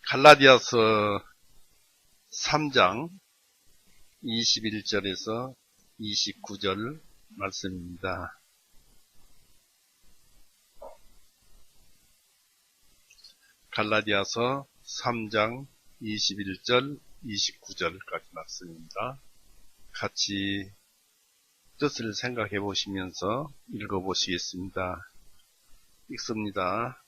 갈라디아서 3장 21절에서 29절 말씀입니다. 갈라디아서 3장 21절 29절까지 말씀입니다. 같이 뜻을 생각해 보시면서 읽어 보시겠습니다. 읽습니다.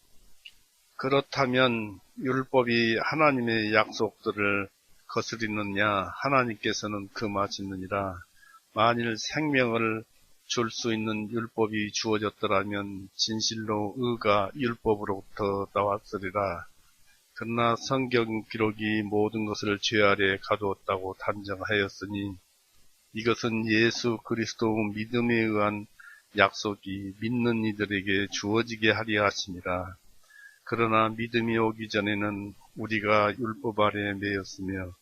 그렇다면 율법이 하나님의 약속들을 거스리느냐? 하나님께서는 금하시느니라. 만일 생명을 줄 수 있는 율법이 주어졌더라면 진실로 의가 율법으로부터 나왔으리라. 그러나 성경 기록이 모든 것을 죄 아래 가두었다고 단정하였으니 이것은 예수 그리스도 믿음에 의한 약속이 믿는 이들에게 주어지게 하려 하심이라. 그러나 믿음이 오기 전에는 우리가 율법 아래 매였으며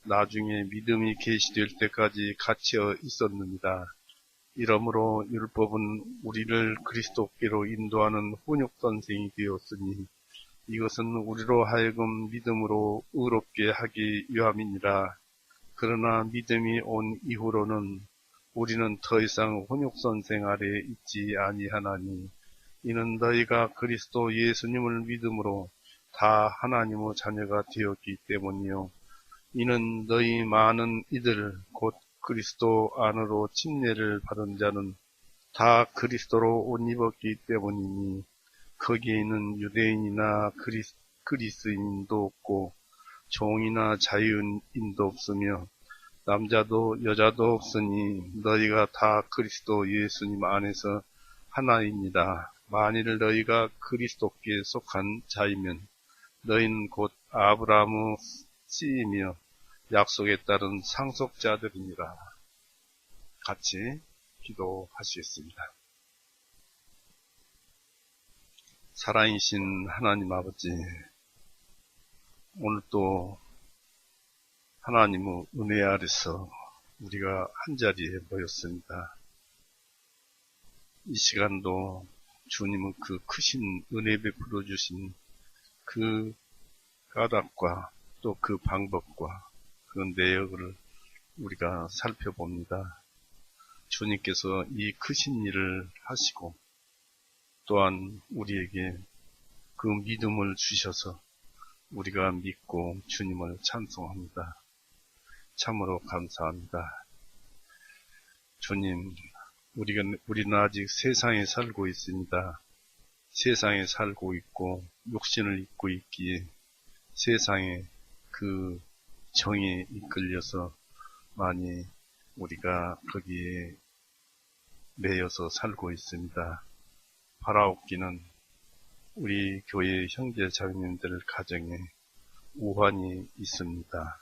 나중에 믿음이 계시될 때까지 갇혀 있었느니라. 이러므로 율법은 우리를 그리스도께로 인도하는 훈육선생이 되었으니 이것은 우리로 하여금 믿음으로 의롭게 하기 위함이니라. 그러나 믿음이 온 이후로는 우리는 더 이상 훈육선생 아래 있지 아니하나니 이는 너희가 그리스도 예수님을 믿음으로 다 하나님의 자녀가 되었기 때문이요. 이는 너희 많은 이들 곧 그리스도 안으로 침례를 받은 자는 다 그리스도로 옷 입었기 때문이니 거기에는 유대인이나 그리스인도 없고 종이나 자유인도 없으며 남자도 여자도 없으니 너희가 다 그리스도 예수님 안에서 하나이니라. 만일 너희가 그리스도께 속한 자이면 너희는 곧 아브라함의 씨이며 약속에 따른 상속자들이니라. 같이 기도하시겠습니다. 살아계신 하나님 아버지, 오늘 또 하나님의 은혜 아래서 우리가 한자리에 모였습니다. 이 시간도 주님은 그 크신 은혜 베풀어 주신 그 까닭과 또 그 방법과 그 내역을 우리가 살펴봅니다. 주님께서 이 크신 일을 하시고 또한 우리에게 그 믿음을 주셔서 우리가 믿고 주님을 찬송합니다. 참으로 감사합니다. 주님, 우리는 아직 세상에 살고 있습니다. 세상에 살고 있고 육신을 입고 있기에 세상에 그 정에 이끌려서 많이 우리가 거기에 매여서 살고 있습니다. 바라옵기는 우리 교회 형제 자매님들 가정에 우환이 있습니다.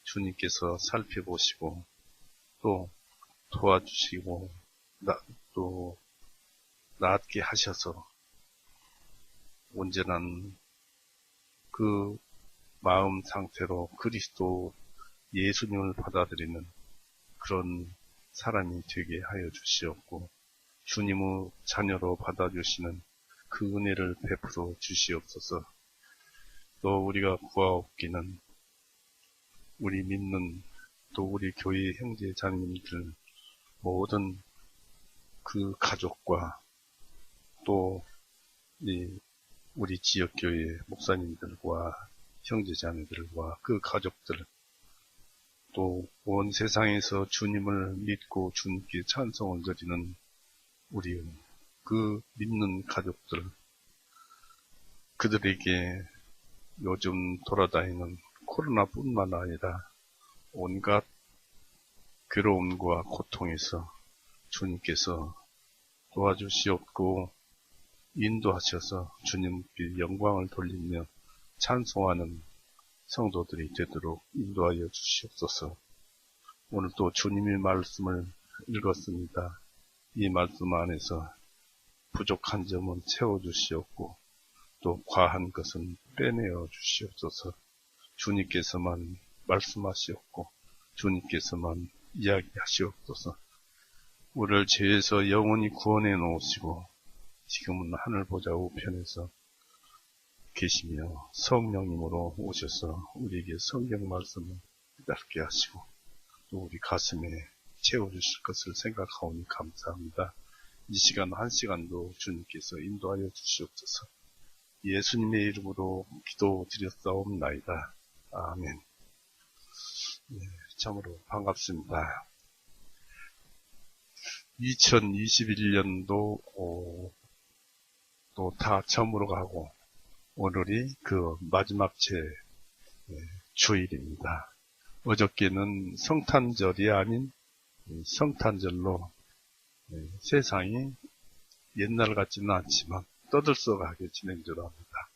주님께서 살펴보시고 또 도와주시고 또 낫게 하셔서 온전한 그 마음 상태로 그리스도 예수님을 받아들이는 그런 사람이 되게 하여 주시옵고 주님의 자녀로 받아주시는 그 은혜를 베풀어 주시옵소서. 또 우리가 구하옵기는 우리 믿는 또 우리 교회 형제 자매님들 모든 그 가족과 또 우리 지역교회 목사님들과 형제자매들과 그 가족들 또 온 세상에서 주님을 믿고 주님께 찬송을 드리는 우리 그 믿는 가족들 그들에게 요즘 돌아다니는 코로나뿐만 아니라 온갖 괴로움과 고통에서 주님께서 도와주시옵고 인도하셔서 주님께 영광을 돌리며 찬송하는 성도들이 되도록 인도하여 주시옵소서. 오늘 또 주님의 말씀을 읽었습니다. 이 말씀 안에서 부족한 점은 채워주시옵고 또 과한 것은 빼내어 주시옵소서. 주님께서만 말씀하시옵고 주님께서만 이야기하시옵소서. 우리를 죄에서 영원히 구원해 놓으시고 지금은 하늘 보좌 우편에서 계시며 성령님으로 오셔서 우리에게 성경 말씀을 깨닫게 하시고 또 우리 가슴에 채워주실 것을 생각하오니 감사합니다. 이 시간 한 시간도 주님께서 인도하여 주시옵소서. 예수님의 이름으로 기도드렸사옵나이다. 아멘. 네, 참으로 반갑습니다. 2021년도 또 다 처음으로 가고 오늘이 그 마지막 주일입니다. 어저께는 성탄절이 아닌 성탄절로 세상이 옛날 같지는 않지만 떠들썩하게 진행 줄 압니다.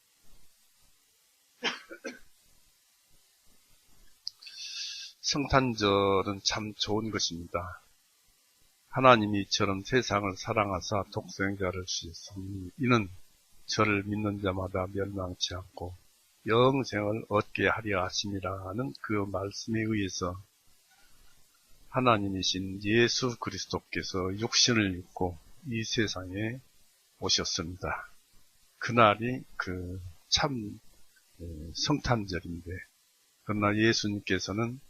성탄절은 참 좋은 것입니다. 하나님이 이처럼 세상을 사랑하사 독생자를 주셨으니 이는 저를 믿는 자마다 멸망치 않고 영생을 얻게 하려 하심이라는 그 말씀에 의해서 하나님이신 예수 그리스도께서 육신을 입고 이 세상에 오셨습니다. 그날이 그 참 성탄절인데, 그러나 예수님께서는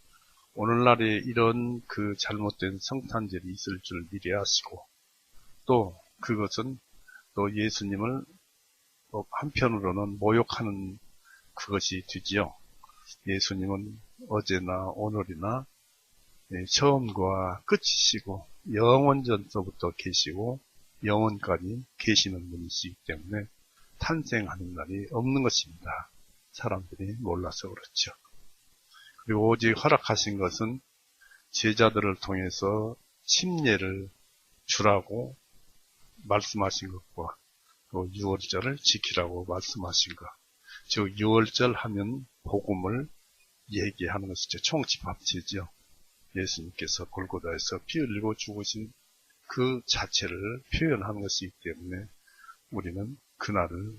오늘날에 이런 그 잘못된 성탄절이 있을 줄 미리 아시고, 또 그것은 또 예수님을 한편으로는 모욕하는 그것이 되지요. 예수님은 어제나 오늘이나 처음과 끝이시고 영원전서부터 계시고 영원까지 계시는 분이시기 때문에 탄생하는 날이 없는 것입니다. 사람들이 몰라서 그렇죠. 그리고 오직 허락하신 것은 제자들을 통해서 침례를 주라고 말씀하신 것과 또 유월절을 지키라고 말씀하신 것. 즉 유월절 하면 복음을 얘기하는 것이죠. 총집합체죠. 예수님께서 골고다에서 피 흘리고 죽으신 그 자체를 표현하는 것이기 때문에 우리는 그날을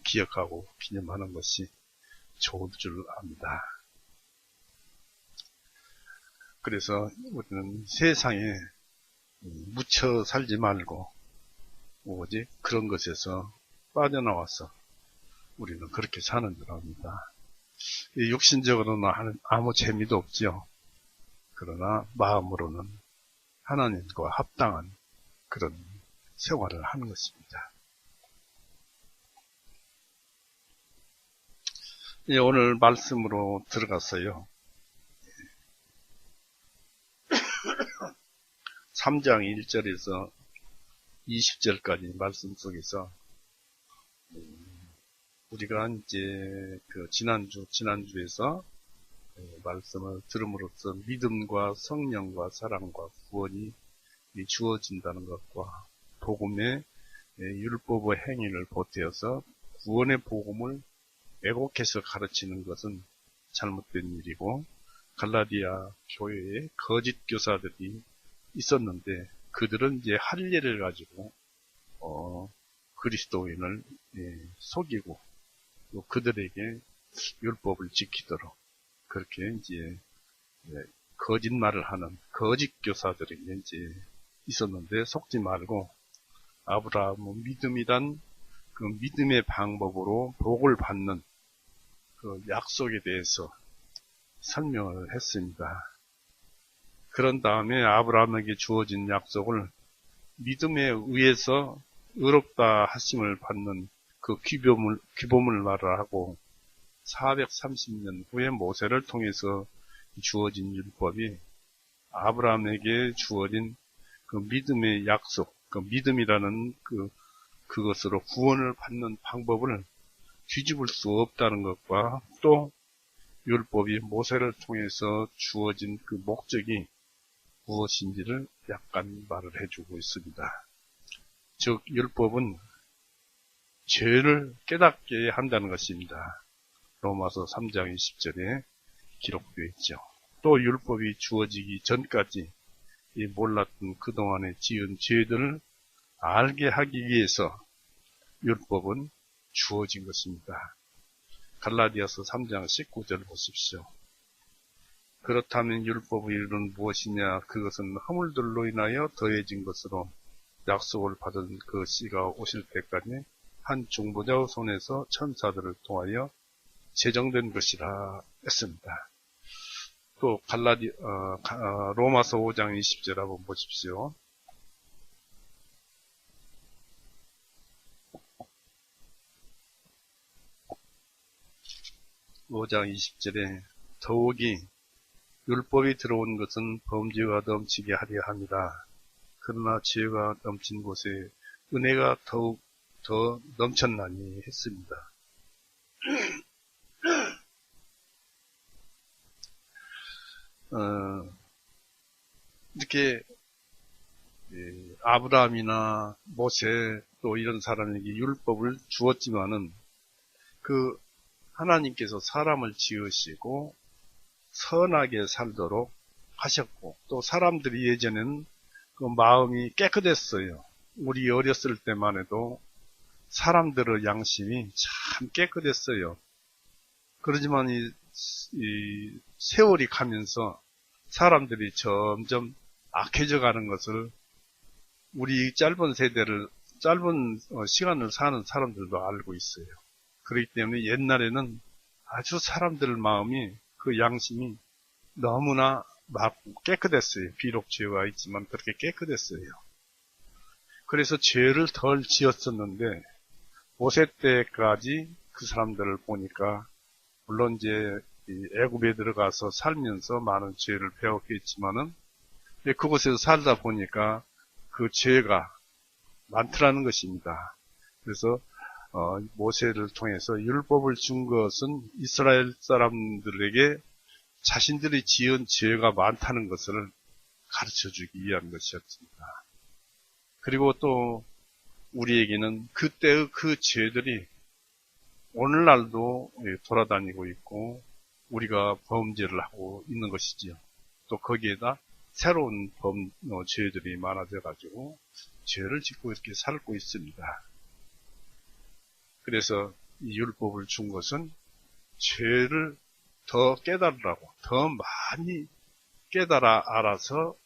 기억하고 기념하는 것이 좋을 줄 압니다. 그래서 우리는 세상에 묻혀 살지 말고 오직 그런 것에서 빠져나와서 우리는 그렇게 사는 줄 압니다. 육신적으로는 아무 재미도 없지요. 그러나 마음으로는 하나님과 합당한 그런 생활을 하는 것입니다. 오늘 말씀으로 들어가서요. 3장 1절에서 20절까지 말씀 속에서 우리가 이제 그 지난주에서 말씀을 들음으로써 믿음과 성령과 사랑과 구원이 주어진다는 것과 복음의 율법의 행위를 보태어서 구원의 복음을 왜곡해서 가르치는 것은 잘못된 일이고, 갈라디아 교회에 거짓 교사들이 있었는데 그들은 이제 할례를 가지고 그리스도인을 속이고 또 그들에게 율법을 지키도록 그렇게 이제 거짓말을 하는 거짓 교사들이 이제 있었는데, 속지 말고 아브라함은 믿음이란 그 믿음의 방법으로 복을 받는 그 약속에 대해서 설명을 했습니다. 그런 다음에 아브라함에게 주어진 약속을 믿음에 의해서 의롭다 하심을 받는 그 규범을 말하고 430년 후에 모세를 통해서 주어진 율법이 아브라함에게 주어진 그 믿음의 약속, 그 믿음이라는 그것으로 구원을 받는 방법을 뒤집을 수 없다는 것과, 또 율법이 모세를 통해서 주어진 그 목적이 무엇인지를 약간 말을 해주고 있습니다. 즉 율법은 죄를 깨닫게 한다는 것입니다. 로마서 3장 20절에 기록되어 있죠. 또 율법이 주어지기 전까지 이 몰랐던 그동안에 지은 죄들을 알게 하기 위해서 율법은 주어진 것입니다. 갈라디아서 3장 19절 보십시오. 그렇다면 율법의 일은 무엇이냐? 그것은 허물들로 인하여 더해진 것으로 약속을 받은 그 씨가 오실 때까지 한 중보자의 손에서 천사들을 통하여 제정된 것이라 했습니다. 또 로마서 5장 20절 한번 보십시오. (5장 20절에) 더욱이 율법이 들어온 것은 범죄가 넘치게 하려 합니다. 그러나 죄가 넘친 곳에 은혜가 더욱 더 넘쳤나니 했습니다. 이렇게 아브라함이나 모세 또 이런 사람에게 율법을 주었지만은 그 하나님께서 사람을 지으시고 선하게 살도록 하셨고, 또 사람들이 예전에는 그 마음이 깨끗했어요. 우리 어렸을 때만 해도 사람들의 양심이 참 깨끗했어요. 그러지만 이 세월이 가면서 사람들이 점점 악해져 가는 것을 우리 짧은 시간을 사는 사람들도 알고 있어요. 그렇기 때문에 옛날에는 아주 사람들 마음이, 그 양심이 너무나 맑고 깨끗했어요. 비록 죄가 있지만 그렇게 깨끗했어요. 그래서 죄를 덜 지었었는데 모세 때까지 그 사람들을 보니까, 물론 이제 애굽에 들어가서 살면서 많은 죄를 배웠겠지만은 그곳에서 살다 보니까 그 죄가 많더라는 것입니다. 그래서 모세를 통해서 율법을 준 것은 이스라엘 사람들에게 자신들이 지은 죄가 많다는 것을 가르쳐주기 위한 것이었습니다. 그리고 또 우리에게는 그때의 그 죄들이 오늘날도 돌아다니고 있고 우리가 범죄를 하고 있는 것이지요. 또 거기에다 새로운 죄들이 많아져 가지고 죄를 짓고 이렇게 살고 있습니다. 그래서 이 율법을 준 것은 죄를 더 깨달으라고, 더 많이 깨달아 알아서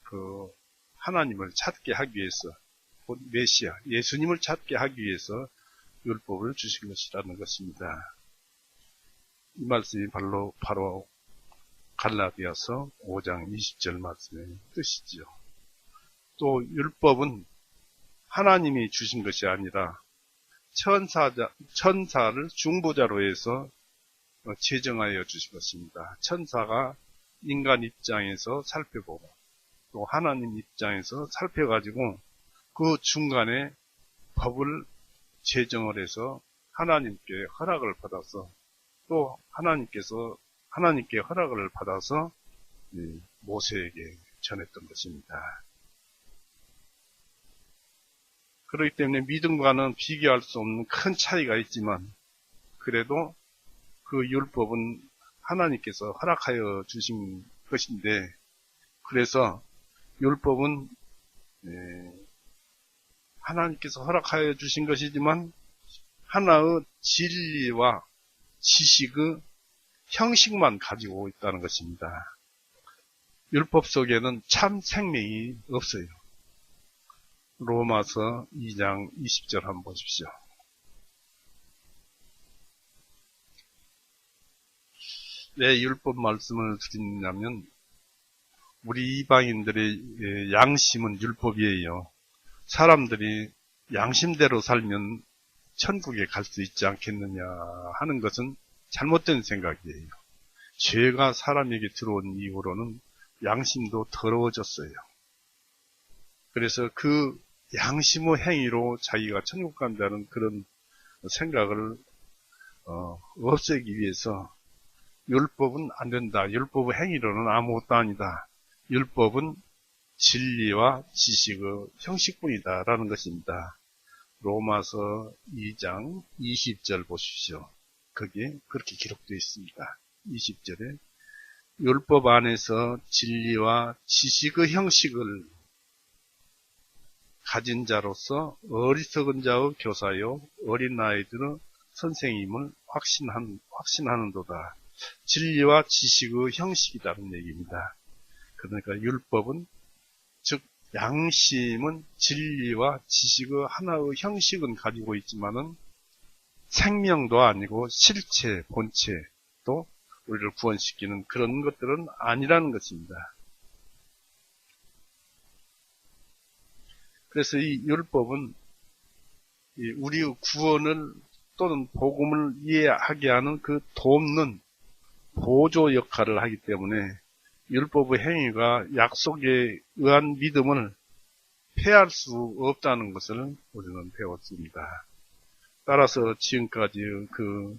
그 하나님을 찾게 하기 위해서, 메시아 예수님을 찾게 하기 위해서 율법을 주신 것이라는 것입니다. 이 말씀이 바로 갈라디아서 5장 20절 말씀의 뜻이지요. 또 율법은 하나님이 주신 것이 아니라 천사를 중보자로 해서 제정하여 주신 것입니다. 천사가 인간 입장에서 살펴보고 또 하나님 입장에서 살펴가지고 그 중간에 법을 제정을 해서 하나님께 허락을 받아서, 또 하나님께 허락을 받아서 모세에게 전했던 것입니다. 그렇기 때문에 믿음과는 비교할 수 없는 큰 차이가 있지만, 그래도 그 율법은 하나님께서 허락하여 주신 것인데, 그래서 율법은 하나님께서 허락하여 주신 것이지만 하나의 진리와 지식의 형식만 가지고 있다는 것입니다. 율법 속에는 참 생명이 없어요. 로마서 2장 20절 한번 보십시오. 왜 율법 말씀을 드리냐면, 우리 이방인들의 양심은 율법이에요. 사람들이 양심대로 살면 천국에 갈 수 있지 않겠느냐 하는 것은 잘못된 생각이에요. 죄가 사람에게 들어온 이후로는 양심도 더러워졌어요. 그래서 그 양심의 행위로 자기가 천국 간다는 그런 생각을 없애기 위해서 율법은 안 된다. 율법의 행위로는 아무것도 아니다. 율법은 진리와 지식의 형식뿐이다 라는 것입니다. 로마서 2장 20절 보십시오. 거기에 그렇게 기록되어 있습니다. 20절에 율법 안에서 진리와 지식의 형식을 가진 자로서 어리석은 자의 교사요 어린 아이들의 선생님을 확신하는도다. 진리와 지식의 형식이라는 얘기입니다. 그러니까 율법은 즉 양심은 진리와 지식의 하나의 형식은 가지고 있지만은 생명도 아니고 실체, 본체도 우리를 구원시키는 그런 것들은 아니라는 것입니다. 그래서 이 율법은 우리의 구원을 또는 복음을 이해하게 하는 그 돕는 보조 역할을 하기 때문에 율법의 행위가 약속에 의한 믿음을 폐할 수 없다는 것을 우리는 배웠습니다. 따라서 지금까지 그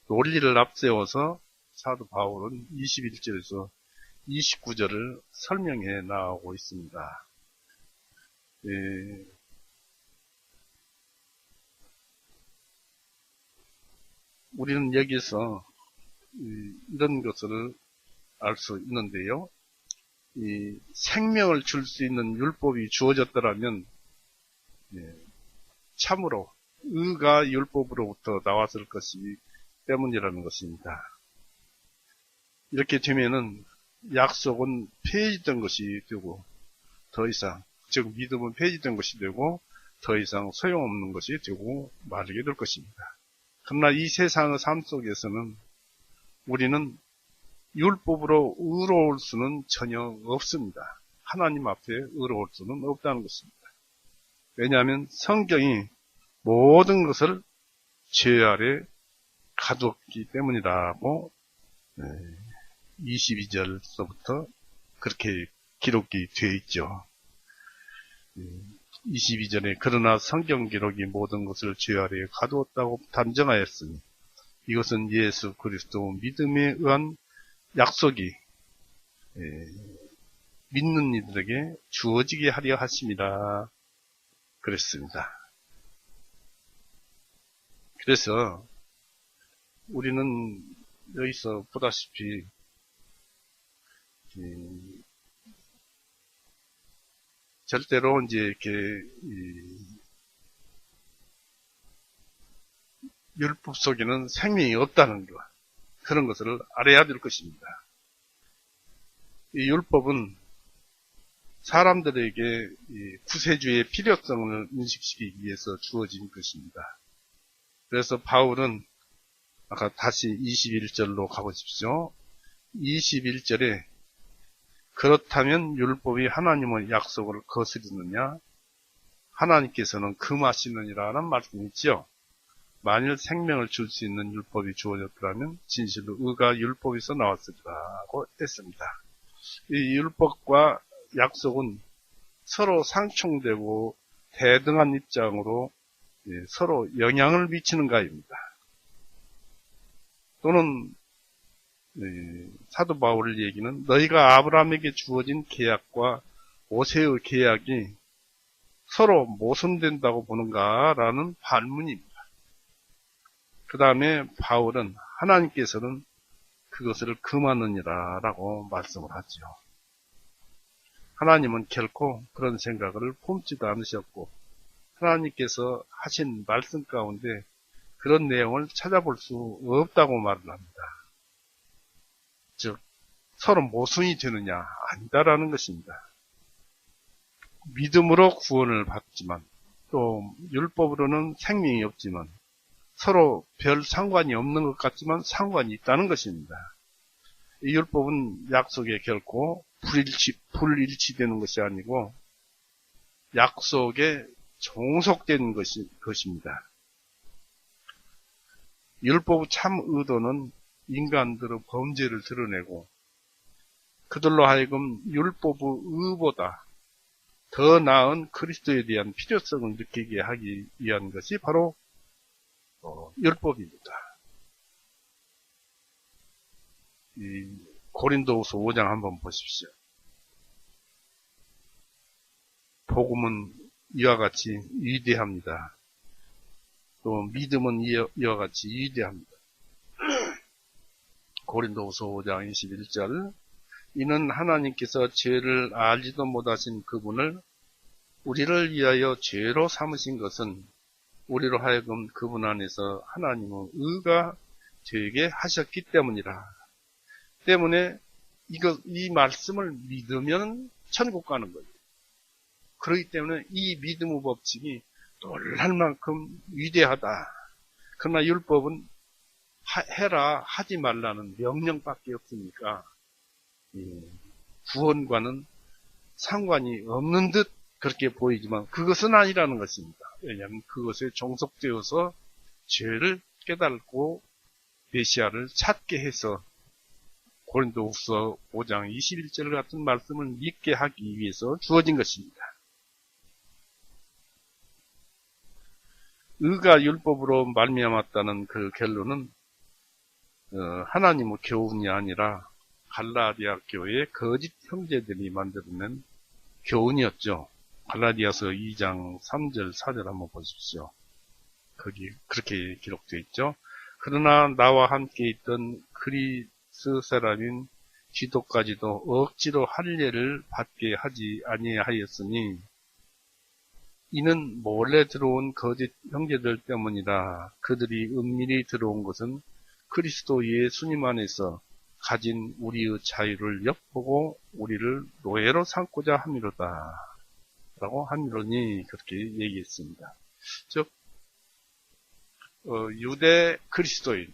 논리를 앞세워서 사도 바울은 21절에서 29절을 설명해 나가고 있습니다. 우리는 여기서 이런 것을 알 수 있는데요. 이 생명을 줄 수 있는 율법이 주어졌더라면 참으로 의가 율법으로부터 나왔을 것이기 때문이라는 것입니다. 이렇게 되면은 약속은 폐지된 것이 되고 더 이상, 즉 믿음은 폐지된 것이 되고 더 이상 소용없는 것이 되고 말게 될 것입니다. 그러나 이 세상의 삶 속에서는 우리는 율법으로 의로울 수는 전혀 없습니다. 하나님 앞에 의로울 수는 없다는 것입니다. 왜냐하면 성경이 모든 것을 죄 아래 가두었기 때문이라고 22절서부터 그렇게 기록이 되어 있죠. 22절에 그러나 성경 기록이 모든 것을 죄 아래에 가두었다고 단정하였으니 이것은 예수 그리스도 믿음에 의한 약속이 믿는 이들에게 주어지게 하려 하심이라 그랬습니다. 그래서 우리는 여기서 보다시피 절대로 이제 이렇게 율법 속에는 생명이 없다는 것, 그런 것을 알아야 될 것입니다. 이 율법은 사람들에게 구세주의 필요성을 인식시키기 위해서 주어진 것입니다. 그래서 바울은 아까 다시 21절로 가보십시오. 21절에 그렇다면 율법이 하나님의 약속을 거스르느냐? 하나님께서는 금하시느니라는 말씀이 있죠. 만일 생명을 줄 수 있는 율법이 주어졌더라면 진실로 의가 율법에서 나왔으리라고 했습니다. 이 율법과 약속은 서로 상충되고 대등한 입장으로 서로 영향을 미치는 가입니다. 또는 사도 바울의 얘기는 너희가 아브라함에게 주어진 계약과 모세의 계약이 서로 모순된다고 보는가라는 반문입니다. 그 다음에 바울은 하나님께서는 그것을 금하느니라 라고 말씀을 하죠. 하나님은 결코 그런 생각을 품지도 않으셨고 하나님께서 하신 말씀 가운데 그런 내용을 찾아볼 수 없다고 말을 합니다. 즉 서로 모순이 되느냐? 아니다라는 것입니다. 믿음으로 구원을 받지만 또 율법으로는 생명이 없지만 서로 별 상관이 없는 것 같지만 상관이 있다는 것입니다. 이 율법은 약속에 결코 불일치되는 것이 아니고 약속에 종속된 것입니다. 율법의 참 의도는 인간들의 범죄를 드러내고 그들로 하여금 율법의 의보다 더 나은 그리스도에 대한 필요성을 느끼게 하기 위한 것이 바로 율법입니다. 이 고린도후서 5장 한번 보십시오. 복음은 이와 같이 위대합니다. 또 믿음은 이와 같이 위대합니다. 고린도후서 5장 21절 이는 하나님께서 죄를 알지도 못하신 그분을 우리를 위하여 죄로 삼으신 것은 우리로 하여금 그분 안에서 하나님의 의가 되게 하셨기 때문이라. 때문에 이 말씀을 믿으면 천국 가는 거예요. 그렇기 때문에 이 믿음의 법칙이 놀랄 만큼 위대하다. 그러나 율법은 해라 하지 말라는 명령밖에 없으니까 구원과는 상관이 없는 듯 그렇게 보이지만 그것은 아니라는 것입니다. 왜냐하면 그것에 종속되어서 죄를 깨달고 메시아를 찾게 해서 고린도후서 5장 21절 같은 말씀을 믿게 하기 위해서 주어진 것입니다. 의가 율법으로 말미암았다는 그 결론은 하나님의 교훈이 아니라 갈라디아 교회의 거짓 형제들이 만들어낸 교훈이었죠. 갈라디아서 2장 3절 4절 한번 보십시오. 거기 그렇게 기록되어 있죠. 그러나 나와 함께 있던 그리스 사람인 디도까지도 억지로 할례를 받게 하지 아니하였으니 이는 몰래 들어온 거짓 형제들 때문이라. 그들이 은밀히 들어온 것은 그리스도 예수님 안에서 가진 우리의 자유를 엿보고 우리를 노예로 삼고자 함이로다 라고 함이로니 그렇게 얘기했습니다. 즉 유대 그리스도인,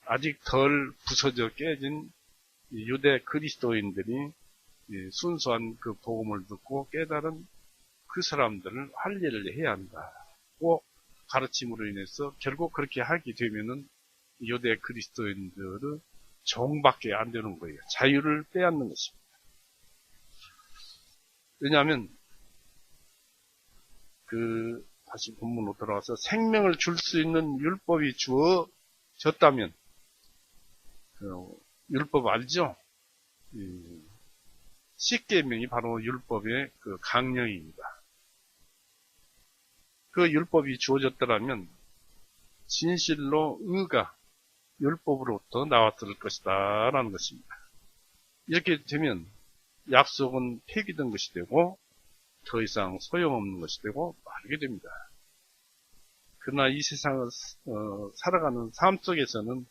아직 덜 부서져 깨진 유대 그리스도인들이 순수한 그 복음을 듣고 깨달은 그 사람들은 할례를 해야 한다고 가르침으로 인해서 결국 그렇게 하게 되면은 유대 그리스도인들은 종밖에 안 되는 거예요. 자유를 빼앗는 것입니다. 왜냐하면 다시 본문으로 돌아와서 생명을 줄 수 있는 율법이 주어졌다면 율법 알죠? 십계명이 바로 율법의 그 강령입니다. 그 율법이 주어졌더라면 진실로 의가 율법으로부터 나왔을 것이다 라는 것입니다. 이렇게 되면 약속은 폐기된 것이 되고 더 이상 소용없는 것이 되고 말게 됩니다. 그러나 이 세상을 살아가는 삶 속에서는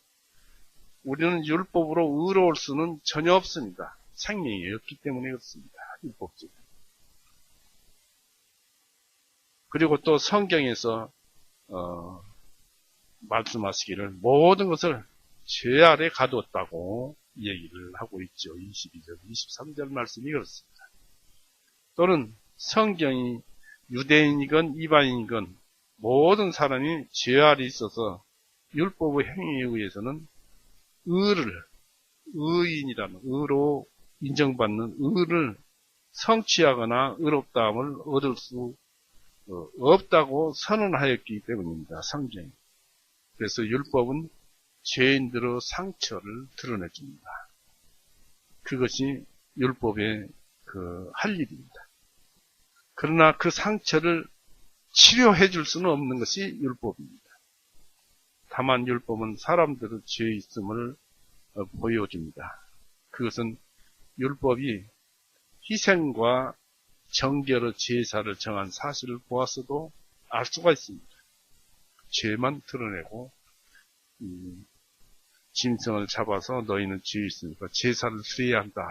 우리는 율법으로 의로울 수는 전혀 없습니다. 생명이 없기 때문에 그렇습니다. 율법적으로. 그리고 또 성경에서 말씀하시기를 모든 것을 죄 아래 가두었다고 얘기를 하고 있죠. 22절, 23절 말씀이 그렇습니다. 또는 성경이 유대인이건 이방인이건 모든 사람이 죄 아래 있어서 율법의 행위에 의해서는 의인이라는 의로 인정받는 의를 성취하거나 의롭다함을 얻을 수 없다고 선언하였기 때문입니다. 성경이. 그래서 율법은 죄인들의 상처를 드러내줍니다. 그것이 율법의 할 일입니다. 그러나 그 상처를 치료해 줄 수는 없는 것이 율법입니다. 다만 율법은 사람들의 죄에 있음을 보여줍니다. 그것은 율법이 희생과 정결의 제사를 정한 사실을 보아서도 알 수가 있습니다. 죄만 드러내고 짐승을 잡아서 너희는 죄에 있으니까 제사를 드려야 한다.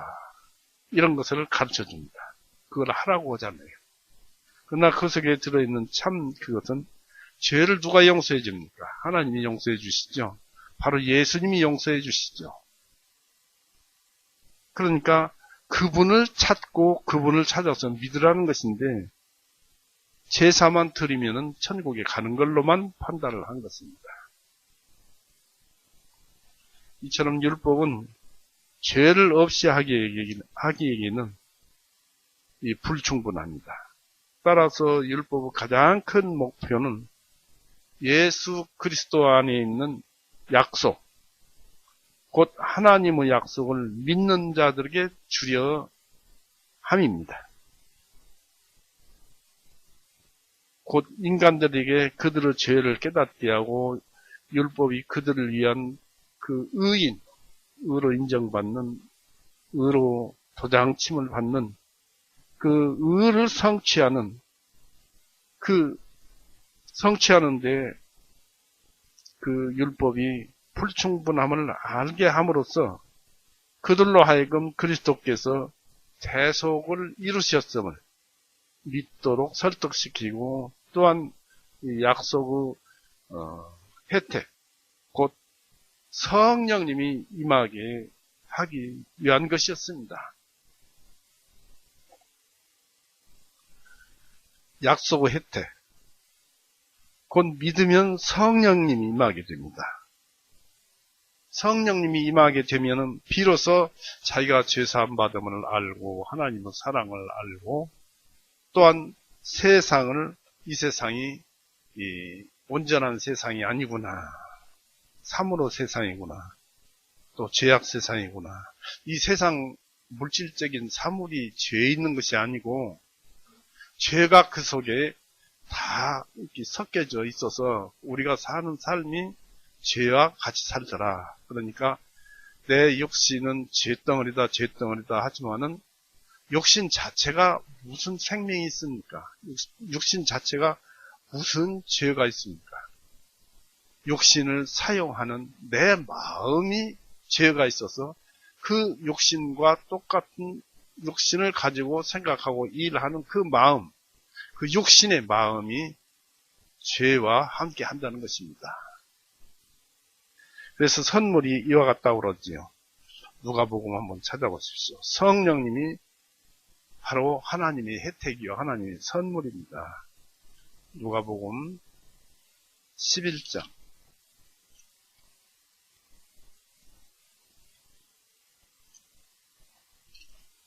이런 것을 가르쳐줍니다. 그걸 하라고 하잖아요. 그러나 그 속에 들어있는 그것은 죄를 누가 용서해 줍니까? 하나님이 용서해 주시죠. 바로 예수님이 용서해 주시죠. 그러니까 그분을 찾고 그분을 찾아서 믿으라는 것인데 제사만 드리면은 천국에 가는 걸로만 판단을 한 것입니다. 이처럼 율법은 죄를 없이 하기에는 불충분합니다. 따라서 율법의 가장 큰 목표는 예수 그리스도 안에 있는 약속, 곧 하나님의 약속을 믿는 자들에게 주려 함입니다. 곧 인간들에게 그들의 죄를 깨닫게 하고 율법이 그들을 위한 그 의로 인정받는, 의로 도장침을 받는 그 의를 성취하는데 그 율법이 불충분함을 알게 함으로써 그들로 하여금 그리스도께서 대속을 이루셨음을, 믿도록 설득시키고 또한 이 약속의 혜택, 곧 성령님이 임하게 하기 위한 것이었습니다. 약속의 혜택, 곧 믿으면 성령님이 임하게 됩니다. 성령님이 임하게 되면은 비로소 자기가 죄사함 받음을 알고 하나님의 사랑을 알고 또한 세상을, 이 세상이 온전한 세상이 아니구나, 참으로 세상이구나, 또 죄악 세상이구나, 이 세상 물질적인 사물이 죄 있는 것이 아니고 죄가 그 속에 다 이렇게 섞여져 있어서 우리가 사는 삶이 죄와 같이 살더라. 그러니까 내 육신은 죄덩어리다 하지만은 육신 자체가 무슨 생명이 있습니까? 육신 자체가 무슨 죄가 있습니까? 육신을 사용하는 내 마음이 죄가 있어서 그 육신과 똑같은 육신을 가지고 생각하고 일하는 그 마음, 그 육신의 마음이 죄와 함께 한다는 것입니다. 그래서 선물이 이와 같다고 그러지요. 누가복음 한번 찾아보십시오. 성령님이 바로 하나님의 혜택이요, 하나님의 선물입니다. 누가복음 11장.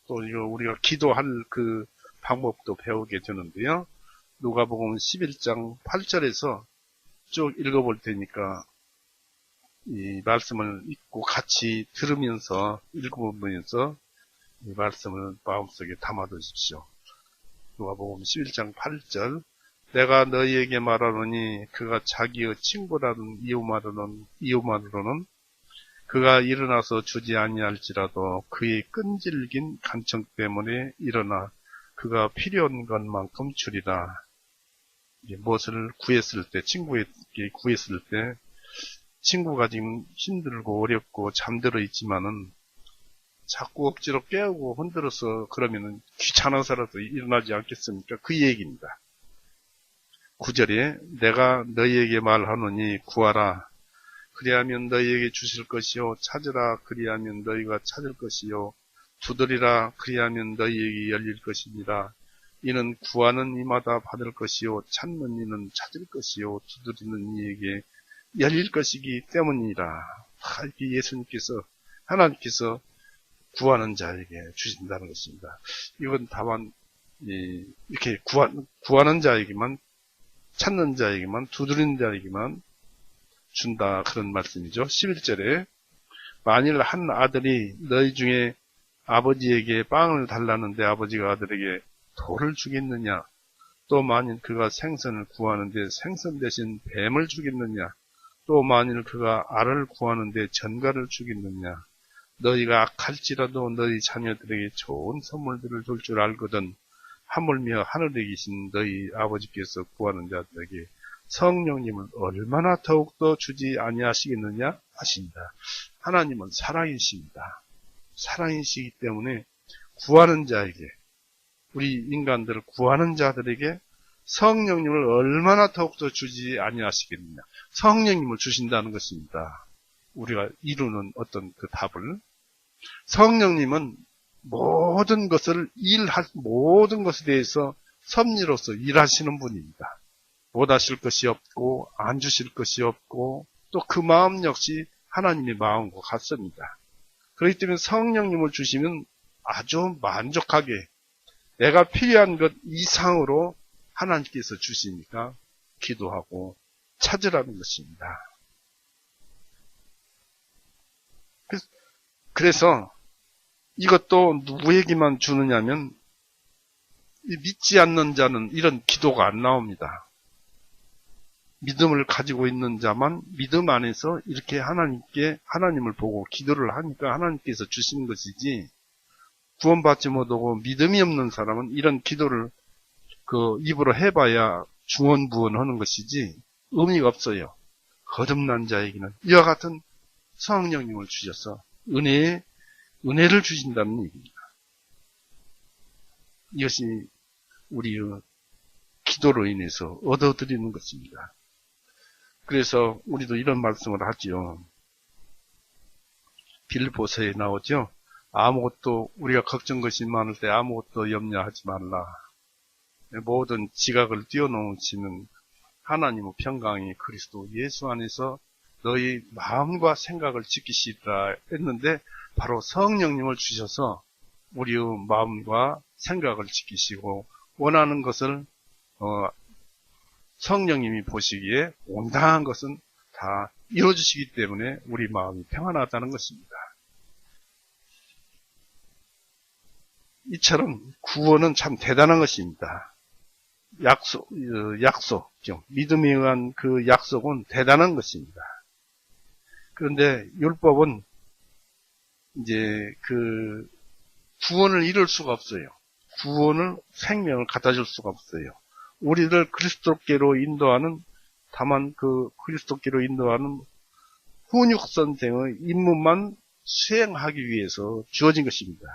또 이거 우리가 기도할 그 방법도 배우게 되는데요. 누가복음 11장 8절에서 쭉 읽어볼 테니까 이 말씀을 읽고 같이 들으면서 읽어보면서 이 말씀을 마음속에 담아두십시오. 누가복음 11장 8절. 내가 너희에게 말하노니 그가 자기의 친구라는 이유만으로는 그가 일어나서 주지 아니할지라도 그의 끈질긴 간청 때문에 일어나 그가 필요한 것만큼 주리라. 무엇을 구했을 때, 친구에게 구했을 때 친구가 지금 힘들고 어렵고 잠들어 있지만은 자꾸 억지로 깨우고 흔들어서 그러면은 귀찮아서라도 일어나지 않겠습니까? 그 얘기입니다. 9절에 내가 너희에게 말하노니 구하라. 그리하면 너희에게 주실 것이요. 찾으라. 그리하면 너희가 찾을 것이요. 두드리라. 그리하면 너희에게 열릴 것이니라. 이는 구하는 이마다 받을 것이요. 찾는 이는 찾을 것이요. 두드리는 이에게 열릴 것이기 때문이라. 이렇게 예수님께서, 하나님께서 구하는 자에게 주신다는 것입니다. 이건 다만 이렇게 구하는 자에게만, 찾는 자에게만, 두드리는 자에게만 준다, 그런 말씀이죠. 11절에 만일 한 아들이 너희 중에 아버지에게 빵을 달라는데 아버지가 아들에게 돌을 주겠느냐? 또 만일 그가 생선을 구하는데 생선 대신 뱀을 주겠느냐? 또 만일 그가 알을 구하는데 전갈을 주겠느냐? 너희가 악할지라도 너희 자녀들에게 좋은 선물들을 줄 줄 알거든 하물며 하늘에 계신 너희 아버지께서 구하는 자들에게 성령님을 얼마나 더욱더 주지 아니하시겠느냐 하십니다. 하나님은 사랑이십니다. 사랑이시기 때문에 구하는 자에게, 우리 인간들을 구하는 자들에게 성령님을 얼마나 더욱더 주지 아니하시겠느냐. 성령님을 주신다는 것입니다. 우리가 이루는 어떤 그 답을. 성령님은 모든 모든 것에 대해서 섭리로서 일하시는 분입니다. 못 하실 것이 없고 안 주실 것이 없고 또 그 마음 역시 하나님의 마음과 같습니다. 그렇기 때문에 성령님을 주시면 아주 만족하게 내가 필요한 것 이상으로 하나님께서 주시니까 기도하고 찾으라는 것입니다. 그래서 이것도 누구에게만 주느냐면 믿지 않는 자는 이런 기도가 안 나옵니다. 믿음을 가지고 있는 자만 믿음 안에서 이렇게 하나님을 보고 기도를 하니까 하나님께서 주시는 것이지, 구원받지 못하고 믿음이 없는 사람은 이런 기도를 그 입으로 해봐야 중언부언 하는 것이지 의미가 없어요. 거듭난 자에게는 이와 같은 성령님을 주셔서 은혜를 주신다는 얘기입니다. 이것이 우리의 기도로 인해서 얻어드리는 것입니다. 그래서 우리도 이런 말씀을 하죠. 빌립보서에 나오죠. 아무것도 우리가 걱정 것이 많을 때 아무것도 염려하지 말라. 모든 지각을 뛰어넘으시는 하나님의 평강이 그리스도 예수 안에서 너희 마음과 생각을 지키시리라 했는데 바로 성령님을 주셔서 우리의 마음과 생각을 지키시고 원하는 것을 성령님이 보시기에 온당한 것은 다 이루어주시기 때문에 우리 마음이 평안하다는 것입니다. 이처럼 구원은 참 대단한 것입니다. 약속, 믿음에 의한 그 약속은 대단한 것입니다. 그런데 율법은 이제 그 구원을 이룰 수가 없어요. 구원을 생명을 갖다 줄 수가 없어요. 우리를 그리스도께로 인도하는 다만 그 그리스도께로 인도하는 훈육 선생의 임무만 수행하기 위해서 주어진 것입니다.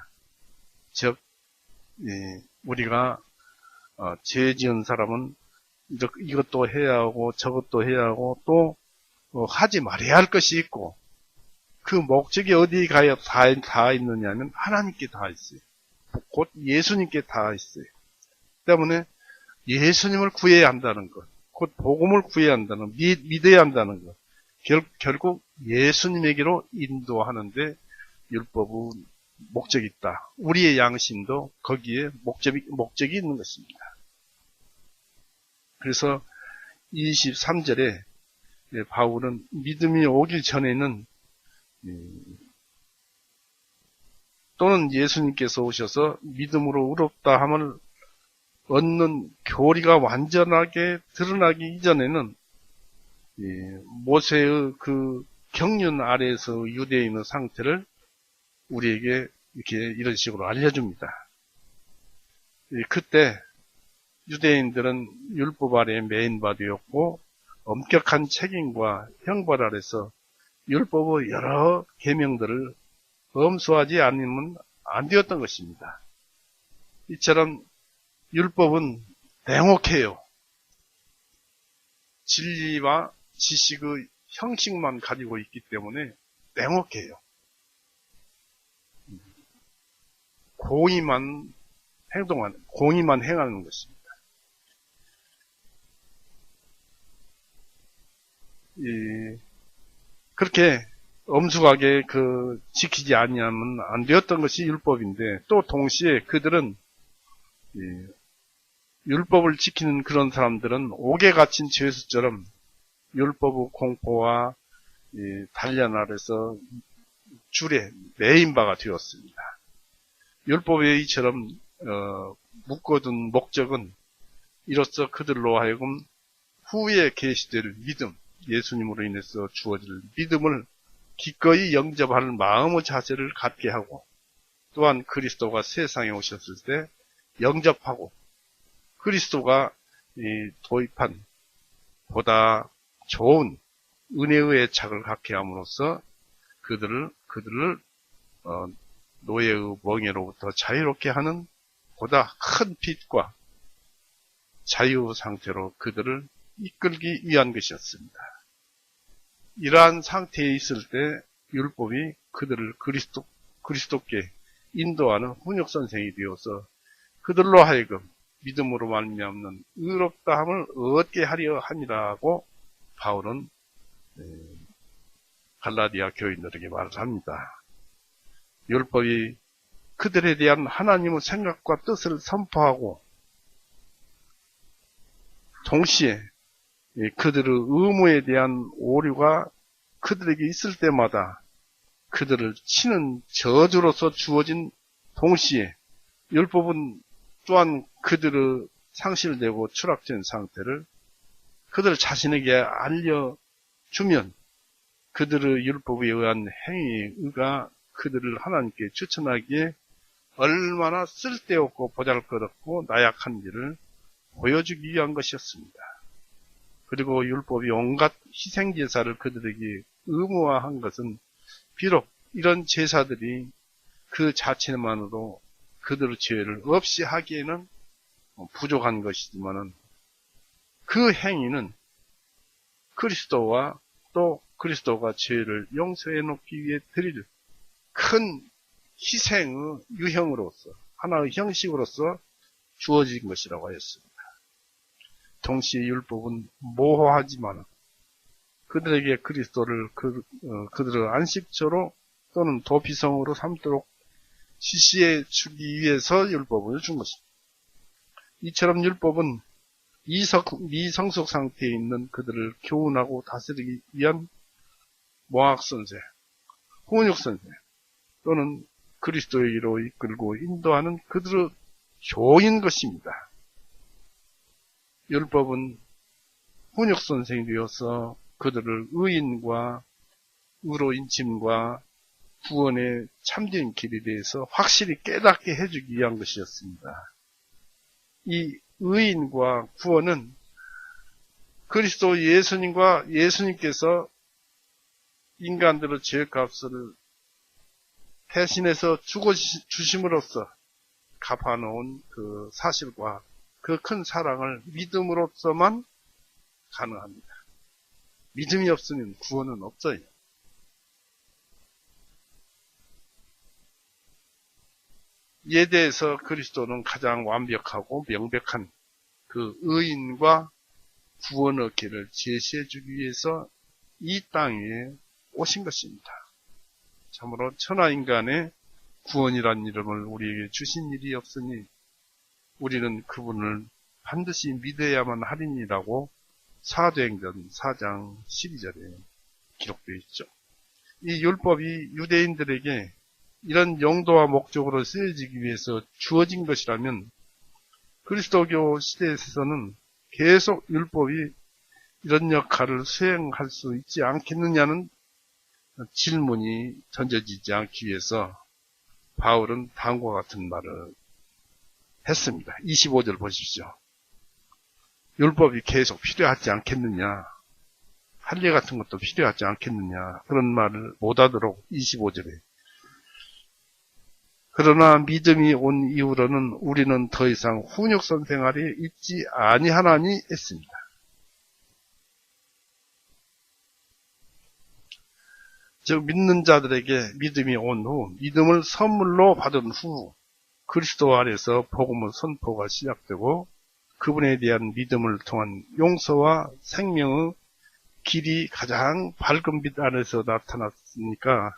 즉 우리가 죄 지은 사람은 이것도 해야 하고 저것도 해야 하고 또 하지 말아야 할 것이 있고 그 목적이 어디에 가야 다 있느냐면 하나님께 다 있어요. 곧 예수님께 다 있어요. 때문에 예수님을 구해야 한다는 것, 곧 복음을 구해야 한다는, 믿어야 한다는 것, 결국 예수님에게로 인도하는데 율법은 목적이 있다. 우리의 양심도 거기에 목적이 있는 것입니다. 그래서 23절에 바울은 믿음이 오길 전에는 또는 예수님께서 오셔서 믿음으로 의롭다 함을 얻는 교리가 완전하게 드러나기 이전에는 모세의 그 경륜 아래에서 유대인의 상태를 우리에게 이렇게 이런 식으로 알려줍니다. 그때 유대인들은 율법 아래에 매인 바 되었고 엄격한 책임과 형벌 아래서 율법의 여러 계명들을 범수하지 않으면 안 되었던 것입니다. 이처럼 율법은 냉혹해요. 진리와 지식의 형식만 가지고 있기 때문에 냉혹해요. 공의만 행하는 것입니다. 그렇게 엄숙하게 지키지 아니하면 안 되었던 것이 율법인데 또 동시에 그들은 율법을 지키는 그런 사람들은 옥에 갇힌 죄수처럼 율법의 공포와 단련 아래서 줄에 매인 바가 되었습니다. 율법의 이처럼 묶어둔 목적은 이로써 그들로 하여금 후에 계시될 믿음, 예수님으로 인해서 주어질 믿음을 기꺼이 영접할 마음의 자세를 갖게 하고 또한 그리스도가 세상에 오셨을 때 영접하고 그리스도가 도입한 보다 좋은 은혜의 애착을 갖게 함으로써 그들을 노예의 멍에로부터 자유롭게 하는 보다 큰 빛과 자유 상태로 그들을 이끌기 위한 것이었습니다. 이러한 상태에 있을 때 율법이 그들을 그리스도께 인도하는 훈육 선생이 되어서 그들로 하여금 믿음으로 말미암는 의롭다함을 얻게 하려 함이라고 바울은 갈라디아 교인들에게 말을 합니다. 율법이 그들에 대한 하나님의 생각과 뜻을 선포하고 동시에 그들의 의무에 대한 오류가 그들에게 있을 때마다 그들을 치는 저주로서 주어진 동시에 율법은 또한 그들의 상실되고 추락된 상태를 그들 자신에게 알려주면 그들의 율법에 의한 행위가 그들을 하나님께 추천하기에 얼마나 쓸데없고 보잘것없고 나약한지를 보여주기 위한 것이었습니다. 그리고 율법이 온갖 희생제사를 그들에게 의무화한 것은 비록 이런 제사들이 그 자체만으로 그들의 죄를 없이 하기에는 부족한 것이지만은 그 행위는 그리스도와 또 그리스도가 죄를 용서해 놓기 위해 드릴 큰 희생의 유형으로서 하나의 형식으로서 주어진 것이라고 하였습니다. 동시에 율법은 모호하지만 그들에게 그리스도를 그들의 안식처로 또는 도피성으로 삼도록 지시해 주기 위해서 율법을 준 것입니다. 이처럼 율법은 미성숙 상태에 있는 그들을 교훈하고 다스리기 위한 모학선생, 훈육선생 또는 그리스도에게로 이끌고 인도하는 그들의 교인 것입니다. 율법은 훈육선생이 되어서 그들을 의인과 의로 인침과 구원의 참된 길에 대해서 확실히 깨닫게 해주기 위한 것이었습니다. 이 의인과 구원은 그리스도 예수님과 예수님께서 인간들의 죄값을 대신해서 죽어주심으로써 갚아놓은 그 사실과 그 큰 사랑을 믿음으로서만 가능합니다. 믿음이 없으면 구원은 없어요. 이에 대해서 그리스도는 가장 완벽하고 명백한 그 의인과 구원의 길을 제시해 주기 위해서 이 땅 위에 오신 것입니다. 참으로 천하인간의 구원이란 이름을 우리에게 주신 일이 없으니 우리는 그분을 반드시 믿어야만 하리니라고 사도행전 4장 12절에 기록되어 있죠. 이 율법이 유대인들에게 이런 용도와 목적으로 쓰여지기 위해서 주어진 것이라면 그리스도교 시대에서는 계속 율법이 이런 역할을 수행할 수 있지 않겠느냐는 질문이 던져지지 않기 위해서 바울은 다음과 같은 말을 했습니다. 25절 보십시오. 율법이 계속 필요하지 않겠느냐, 할례 같은 것도 필요하지 않겠느냐, 그런 말을 못하도록 25절에 그러나 믿음이 온 이후로는 우리는 더 이상 훈육선 생활에 있지 아니하나니 했습니다. 즉 믿는 자들에게 믿음이 온 후, 믿음을 선물로 받은 후 그리스도 안에서 복음의 선포가 시작되고 그분에 대한 믿음을 통한 용서와 생명의 길이 가장 밝은 빛 안에서 나타났으니까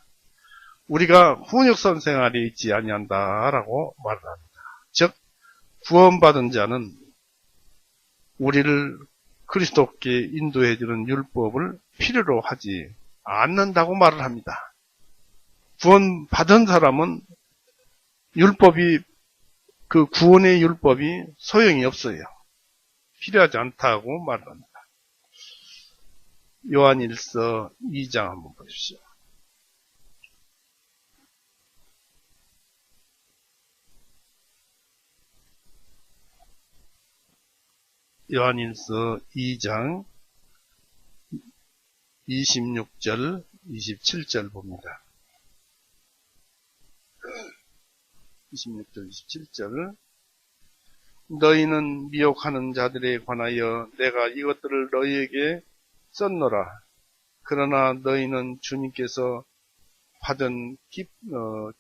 우리가 훈육선 생활에 있지 아니한다라고 말을 합니다. 즉 구원받은 자는 우리를 그리스도께 인도해주는 율법을 필요로 하지 않는다고 말을 합니다. 구원받은 사람은 율법이 그 구원의 율법이 소용이 없어요. 필요하지 않다고 말을 합니다. 요한일서 2장 한번 보십시오. 요한일서 2장 26절, 27절 봅니다. 26절, 27절 너희는 미혹하는 자들에 관하여 내가 이것들을 너희에게 썼노라. 그러나 너희는 주님께서 받은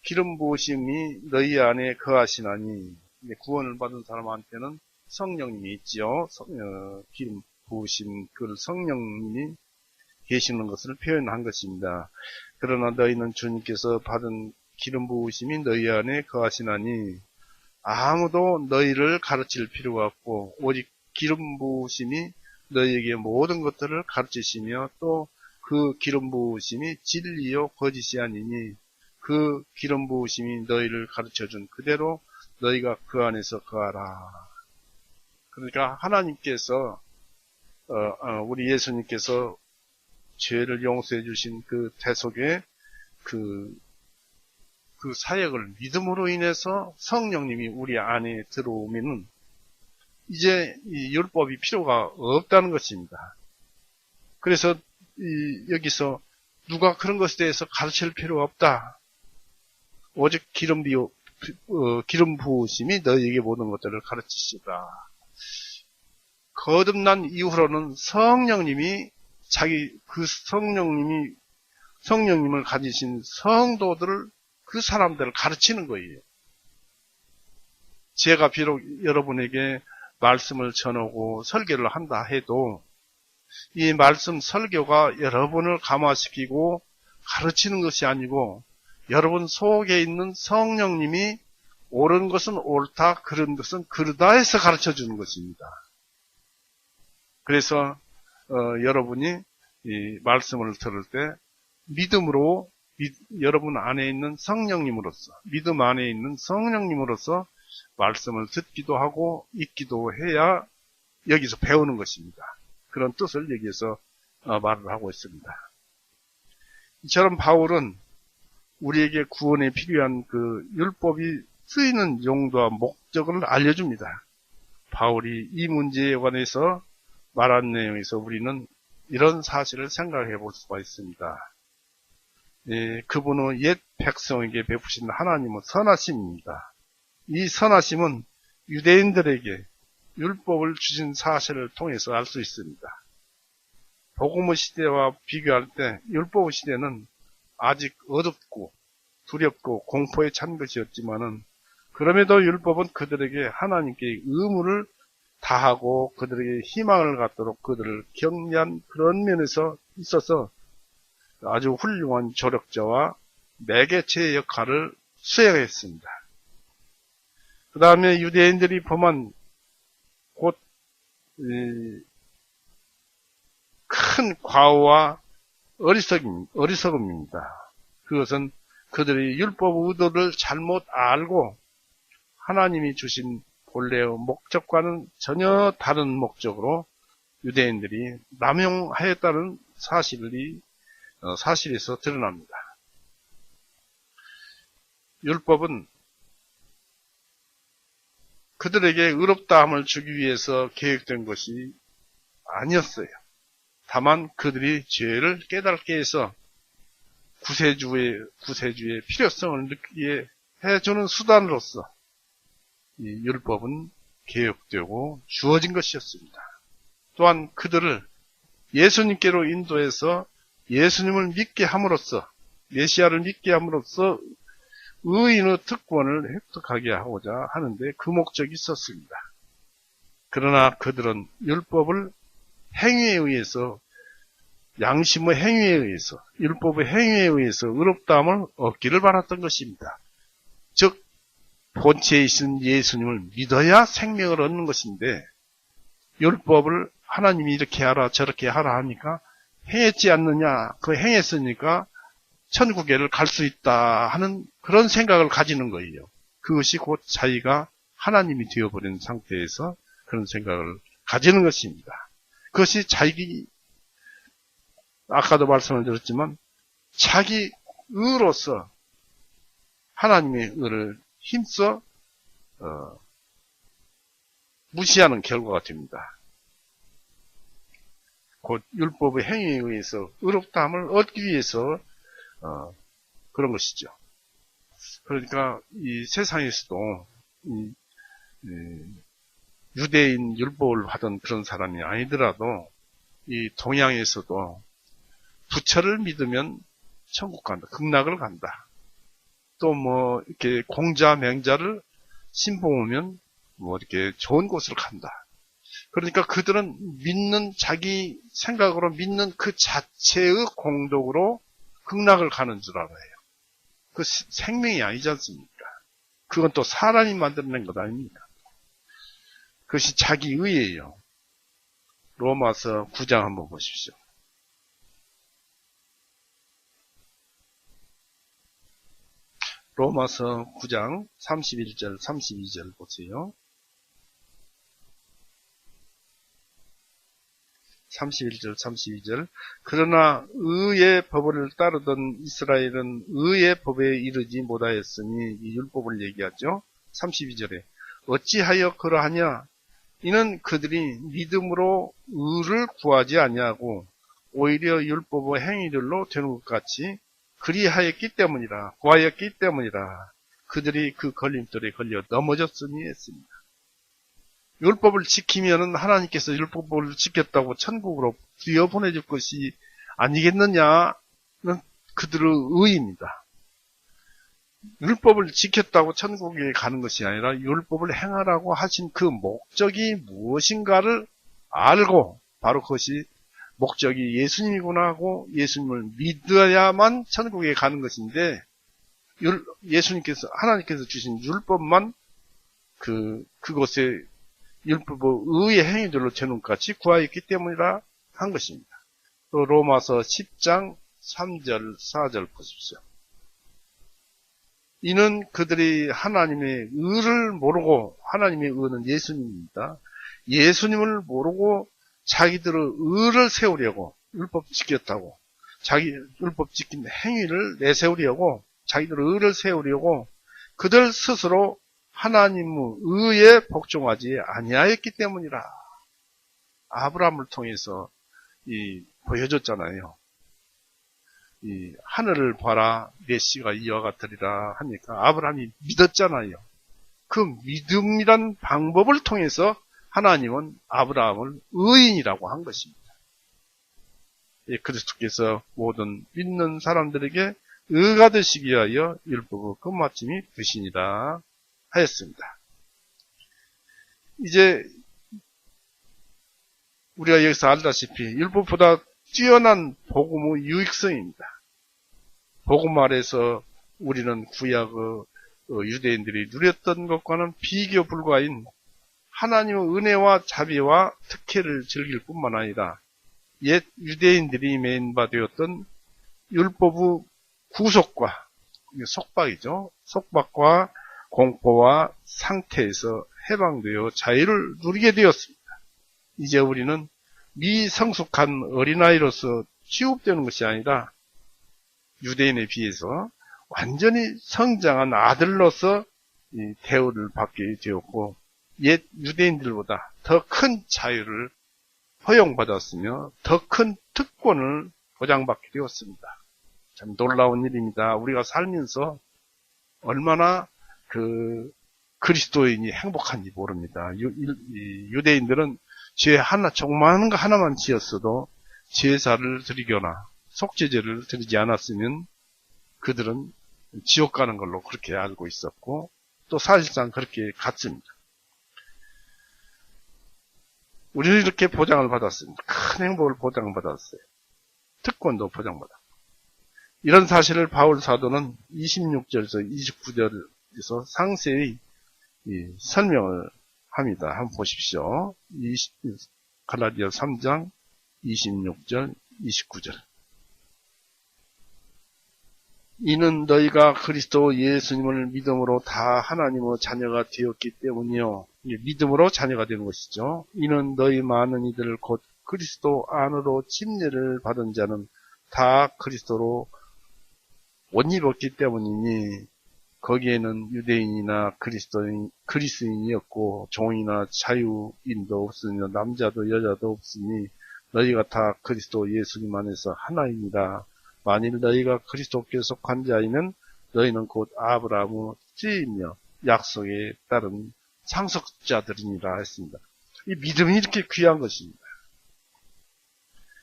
기름 부으심이 너희 안에 거하시나니 구원을 받은 사람한테는 성령님이 있지요. 기름 부으심, 그 성령님이 계시는 것을 표현한 것입니다. 그러나 너희는 주님께서 받은 기름 부으심이 너희 안에 거하시나니 아무도 너희를 가르칠 필요가 없고 오직 기름 부으심이 너희에게 모든 것들을 가르치시며 또 그 기름 부으심이 진리요 거짓이 아니니 그 기름 부으심이 너희를 가르쳐준 그대로 너희가 그 안에서 거하라. 그러니까 하나님께서 우리 예수님께서 죄를 용서해 주신 그 대속의 그 사역을 믿음으로 인해서 성령님이 우리 안에 들어오면은 이제 이 율법이 필요가 없다는 것입니다. 그래서 여기서 누가 그런 것에 대해서 가르칠 필요가 없다. 오직 기름 기름 부으심이 너희에게 모든 것들을 가르치시다. 거듭난 이후로는 성령님이 성령님을 가지신 성도들을, 그 사람들을 가르치는 거예요. 제가 비록 여러분에게 말씀을 전하고 설교를 한다 해도 이 말씀 설교가 여러분을 감화시키고 가르치는 것이 아니고 여러분 속에 있는 성령님이 옳은 것은 옳다, 그른 것은 그르다 해서 가르쳐 주는 것입니다. 그래서 여러분이 이 말씀을 들을 때 믿음으로 여러분 안에 있는 성령님으로서, 믿음 안에 있는 성령님으로서 말씀을 듣기도 하고 읽기도 해야 여기서 배우는 것입니다. 그런 뜻을 여기에서 말을 하고 있습니다. 이처럼 바울은 우리에게 구원에 필요한 그 율법이 쓰이는 용도와 목적을 알려줍니다. 바울이 이 문제에 관해서 말한 내용에서 우리는 이런 사실을 생각해 볼 수가 있습니다. 그분은 옛 백성에게 베푸신 하나님의 선하심입니다. 이 선하심은 유대인들에게 율법을 주신 사실을 통해서 알 수 있습니다. 복음의 시대와 비교할 때 율법의 시대는 아직 어둡고 두렵고 공포에 찬 것이었지만은, 그럼에도 율법은 그들에게 하나님께 의무를 다하고 그들에게 희망을 갖도록 그들을 격려한 그런 면에서 있어서 아주 훌륭한 조력자와 매개체의 역할을 수행했습니다. 그 다음에 유대인들이 범한 곧 큰 과오와 어리석음입니다. 그것은 그들이 율법 의도를 잘못 알고 하나님이 주신 본래의 목적과는 전혀 다른 목적으로 유대인들이 남용하였다는 사실에서 드러납니다. 율법은 그들에게 의롭다함을 주기 위해서 계획된 것이 아니었어요. 다만 그들이 죄를 깨닫게 해서 구세주의 필요성을 느끼게 해주는 수단으로서 이 율법은 계획되고 주어진 것이었습니다. 또한 그들을 예수님께로 인도해서 예수님을 믿게 함으로써, 메시아를 믿게 함으로써 의인의 특권을 획득하게 하고자 하는데 그 목적이 있었습니다. 그러나 그들은 율법을 행위에 의해서, 양심의 행위에 의해서, 율법의 행위에 의해서 의롭다함을 얻기를 바랐던 것입니다. 즉 본체에 있는 예수님을 믿어야 생명을 얻는 것인데, 율법을 하나님이 이렇게 하라 저렇게 하라 하니까 행했지 않느냐, 그 행했으니까 천국에를 갈 수 있다 하는 그런 생각을 가지는 거예요. 그것이 곧 자기가 하나님이 되어버린 상태에서 그런 생각을 가지는 것입니다. 그것이 아까도 말씀을 드렸지만 자기 의로서 하나님의 의를 힘써 무시하는 결과가 됩니다. 곧 율법의 행위에 의해서 의롭다함을 얻기 위해서 그런 것이죠. 그러니까 이 세상에서도 유대인 율법을 하던 그런 사람이 아니더라도 이 동양에서도 부처를 믿으면 천국 간다, 극락을 간다. 또 뭐 이렇게 공자 맹자를 신봉하면 뭐 이렇게 좋은 곳으로 간다. 그러니까 그들은 믿는, 자기 생각으로 믿는 그 자체의 공덕으로 극락을 가는 줄 알아요. 그 생명이 아니지 않습니까? 그건 또 사람이 만들어낸 것 아닙니까? 그것이 자기 의예요. 로마서 9장 한번 보십시오. 로마서 9장 31절, 32절 보세요. 31절, 32절. 그러나 의의 법을 따르던 이스라엘은 의의 법에 이르지 못하였으니, 이 율법을 얘기하죠. 32절에 어찌하여 그러하냐? 이는 그들이 믿음으로 의를 구하지 아니하고 오히려 율법의 행위들로 되는 것 같이 그리하였기 때문이라, 구하였기 때문이라. 그들이 그 걸림돌에 걸려 넘어졌으니 했습니다. 율법을 지키면은 하나님께서 율법을 지켰다고 천국으로 뛰어보내줄 것이 아니겠느냐는 그들의 의의입니다. 율법을 지켰다고 천국에 가는 것이 아니라 율법을 행하라고 하신 그 목적이 무엇인가를 알고 바로 그것이 목적이 예수님이구나 하고 예수님을 믿어야만 천국에 가는 것인데 하나님께서 주신 율법만 그것에 율법의 의의 행위들로 제눈같이 구하였기 때문이라 한 것입니다. 또 로마서 10장 3절 4절 보십시오. 이는 그들이 하나님의 의를 모르고, 하나님의 의는 예수님입니다. 예수님을 모르고 자기들의 의를 세우려고, 율법 지켰다고, 자기 율법 지킨 행위를 내세우려고, 자기들의 의를 세우려고 그들 스스로 하나님의 의에 복종하지 아니하였기 때문이라. 아브라함을 통해서 보여줬잖아요. 하늘을 봐라, 내 씨가 이와 같으리라 하니까 아브라함이 믿었잖아요. 그 믿음이란 방법을 통해서 하나님은 아브라함을 의인이라고 한 것입니다. 그리스도께서 모든 믿는 사람들에게 의가 되시기 위하여 율법의 끝마침이 되시니라 하였습니다. 이제 우리가 여기서 알다시피 율법보다 뛰어난 복음의 유익성입니다. 복음 아래서 우리는 구약의 유대인들이 누렸던 것과는 비교 불가인 하나님의 은혜와 자비와 특혜를 즐길 뿐만 아니라 옛 유대인들이 매인받았던 율법의 구속과 속박이죠. 속박과 공포와 상태에서 해방되어 자유를 누리게 되었습니다. 이제 우리는 미성숙한 어린아이로서 취급되는 것이 아니라 유대인에 비해서 완전히 성장한 아들로서 대우를 받게 되었고 옛 유대인들보다 더 큰 자유를 허용받았으며 더 큰 특권을 보장받게 되었습니다. 참 놀라운 일입니다. 우리가 살면서 얼마나 그리스도인이 행복한지 모릅니다. 유대인들은 죄 조그마한 거 하나만 지었어도 제사를 드리거나 속죄제를 드리지 않았으면 그들은 지옥 가는 걸로 그렇게 알고 있었고 또 사실상 그렇게 갔습니다. 우리는 이렇게 보장을 받았습니다. 큰 행복을 보장받았어요. 특권도 보장받았고 이런 사실을 바울 사도는 26절에서 29절에서 상세히 설명을 합니다. 한번 보십시오. 갈라디아 3장 26절 29절 이는 너희가 그리스도 예수님을 믿음으로 다 하나님의 자녀가 되었기 때문이요. 믿음으로 자녀가 되는 것이죠. 이는 너희 많은 이들 곧 그리스도 안으로 침례를 받은 자는 다 그리스도로 옷 입었기 때문이니 거기에는 유대인이나 그리스인이었고 종이나 자유인도 없으며 남자도 여자도 없으니 너희가 다 그리스도 예수님 안에서 하나이니라. 만일 너희가 그리스도께 속한 자이면 너희는 곧 아브라함의 씨이며 약속에 따른 상속자들이니라 했습니다. 이 믿음이 이렇게 귀한 것입니다.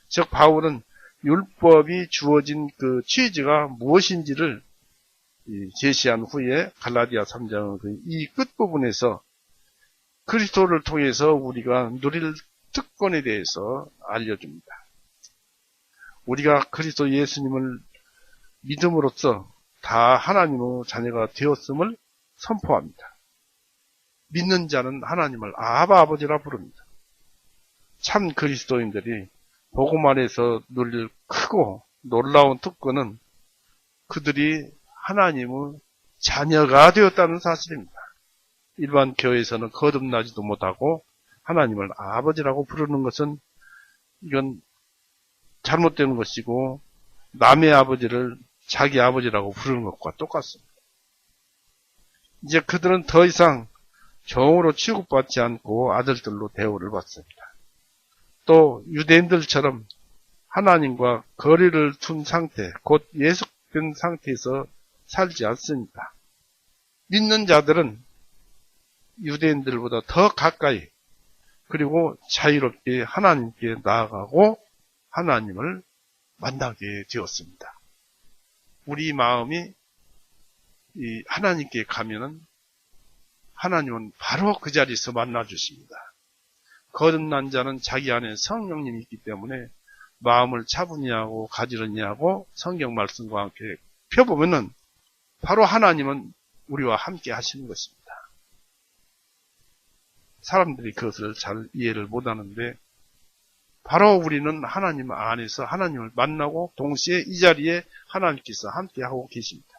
즉 바울은 율법이 주어진 그 취지가 무엇인지를 제시한 후에 갈라디아 3장 이 끝부분에서 그리스도를 통해서 우리가 누릴 특권에 대해서 알려줍니다. 우리가 그리스도 예수님을 믿음으로써 다 하나님의 자녀가 되었음을 선포합니다. 믿는 자는 하나님을 아바 아버지라 부릅니다. 참 그리스도인들이 복음 안에서 누릴 크고 놀라운 특권은 그들이 하나님의 자녀가 되었다는 사실입니다. 일반 교회에서는 거듭나지도 못하고 하나님을 아버지라고 부르는 것은 이건 잘못되는 것이고 남의 아버지를 자기 아버지라고 부르는 것과 똑같습니다. 이제 그들은 더 이상 종으로 취급받지 않고 아들들로 대우를 받습니다. 또 유대인들처럼 하나님과 거리를 둔 상태, 곧 예속된 상태에서 살지 않습니다. 믿는 자들은 유대인들보다 더 가까이 그리고 자유롭게 하나님께 나아가고 하나님을 만나게 되었습니다. 우리 마음이 이 하나님께 가면은 하나님은 바로 그 자리에서 만나주십니다. 거듭난 자는 자기 안에 성령님이 있기 때문에 마음을 차분히하고 가지런히하고 성경 말씀과 함께 펴보면은 바로 하나님은 우리와 함께 하시는 것입니다. 사람들이 그것을 잘 이해를 못하는데 바로 우리는 하나님 안에서 하나님을 만나고 동시에 이 자리에 하나님께서 함께하고 계십니다.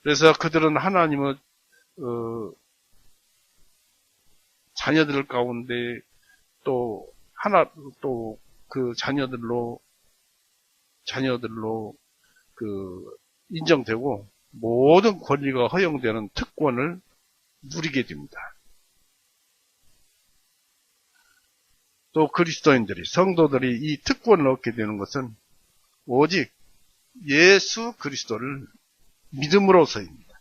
그래서 그들은 하나님의 자녀들 가운데 또 그 자녀들로 그 인정되고 모든 권리가 허용되는 특권을 누리게 됩니다. 또 그리스도인들이, 성도들이 이 특권을 얻게 되는 것은 오직 예수 그리스도를 믿음으로서입니다.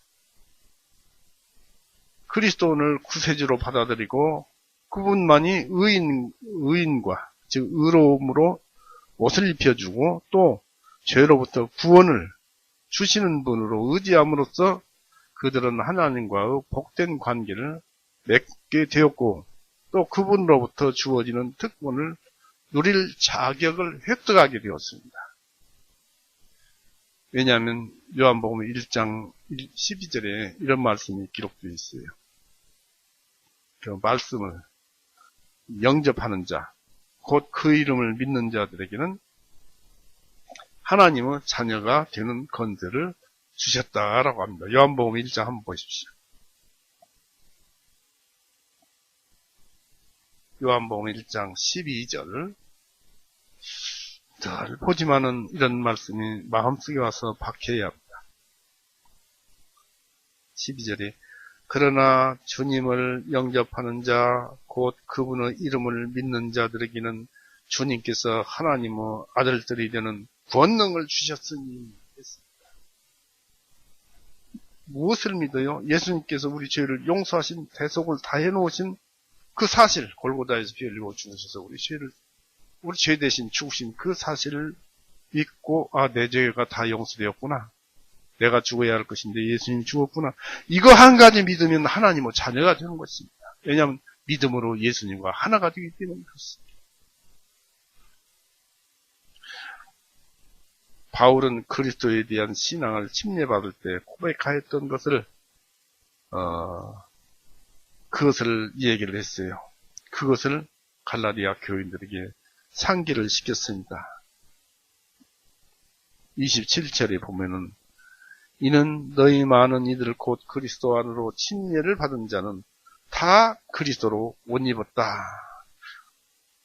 그리스도를 구세주로 받아들이고 그분만이 의인과 즉 의로움으로 옷을 입혀주고 또 죄로부터 구원을 주시는 분으로 의지함으로써 그들은 하나님과의 복된 관계를 맺게 되었고 또 그분으로부터 주어지는 특권을 누릴 자격을 획득하게 되었습니다. 왜냐하면 요한복음 1장 12절에 이런 말씀이 기록되어 있어요. 그 말씀을 영접하는 자, 곧 그 이름을 믿는 자들에게는 하나님의 자녀가 되는 권세를 주셨다라고 합니다. 요한복음 1장 한번 보십시오. 요한복음 1장 12절. 늘 보지만은 이런 말씀이 마음속에 와서 박혀야 합니다. 12절에 그러나 주님을 영접하는 자, 곧 그분의 이름을 믿는 자들에게는 주님께서 하나님의 아들들이 되는 권능을 주셨으니 했습니다. 무엇을 믿어요? 예수님께서 우리 죄를 용서하신 대속을 다 해놓으신 그 사실, 골고다에서 피 흘리고 죽으셔서 우리 죄 대신 죽으신 그 사실을 믿고, 아, 내 죄가 다 용서되었구나. 내가 죽어야 할 것인데 예수님이 죽었구나. 이거 한 가지 믿으면 하나님의 자녀가 되는 것입니다. 왜냐하면 믿음으로 예수님과 하나가 되기 때문에 그렇습니다. 바울은 그리스도에 대한 신앙을 침례받을 때 고백하였던 것을 그것을 얘기를 했어요. 그것을 갈라디아 교인들에게 상기를 시켰습니다. 27절에 보면은 이는 너희 많은 이들 곧 그리스도 안으로 침례를 받은 자는 다 그리스도로 옷 입었다.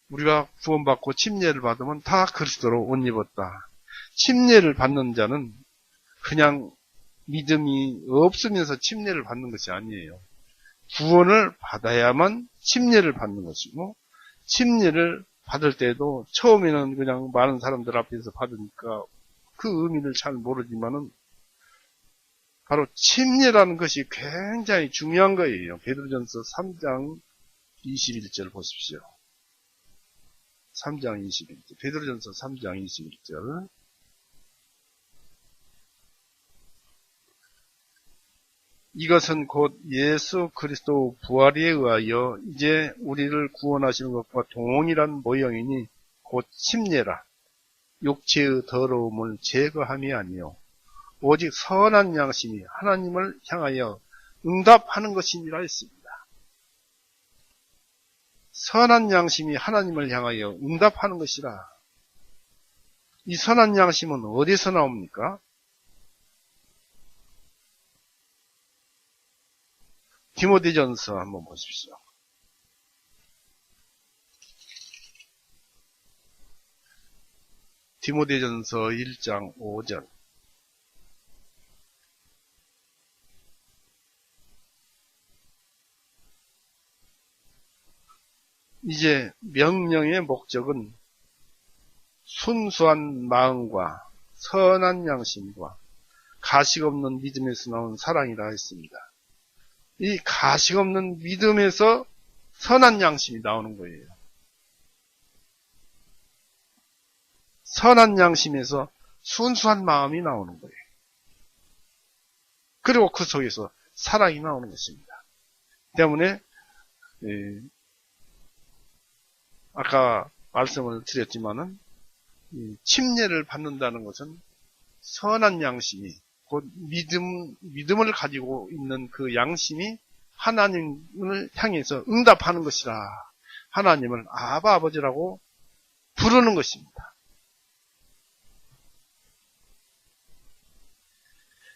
우리가 구원받고 침례를 받으면 다 그리스도로 옷 입었다. 침례를 받는 자는 그냥 믿음이 없으면서 침례를 받는 것이 아니에요. 구원을 받아야만 침례를 받는 것이고, 침례를 받을 때도 처음에는 그냥 많은 사람들 앞에서 받으니까 그 의미를 잘 모르지만은 바로 침례라는 것이 굉장히 중요한 거예요. 베드로전서 3장 21절 보십시오. 3장 21절. 베드로전서 3장 21절. 이것은 곧 예수 그리스도 부활에 의하여 이제 우리를 구원하시는 것과 동일한 모형이니 곧 침례라. 육체의 더러움을 제거함이 아니요 오직 선한 양심이 하나님을 향하여 응답하는 것이니라 했습니다. 선한 양심이 하나님을 향하여 응답하는 것이라. 이 선한 양심은 어디서 나옵니까? 디모데전서 한번 보십시오. 디모데전서 1장 5절. 이제 명령의 목적은 순수한 마음과 선한 양심과 가식 없는 믿음에서 나온 사랑이라 했습니다. 이 가식 없는 믿음에서 선한 양심이 나오는 거예요. 선한 양심에서 순수한 마음이 나오는 거예요. 그리고 그 속에서 사랑이 나오는 것입니다. 때문에 아까 말씀을 드렸지만은 침례를 받는다는 것은 선한 양심이 곧 믿음을 가지고 있는 그 양심이 하나님을 향해서 응답하는 것이라 하나님을 아바 아버지라고 부르는 것입니다.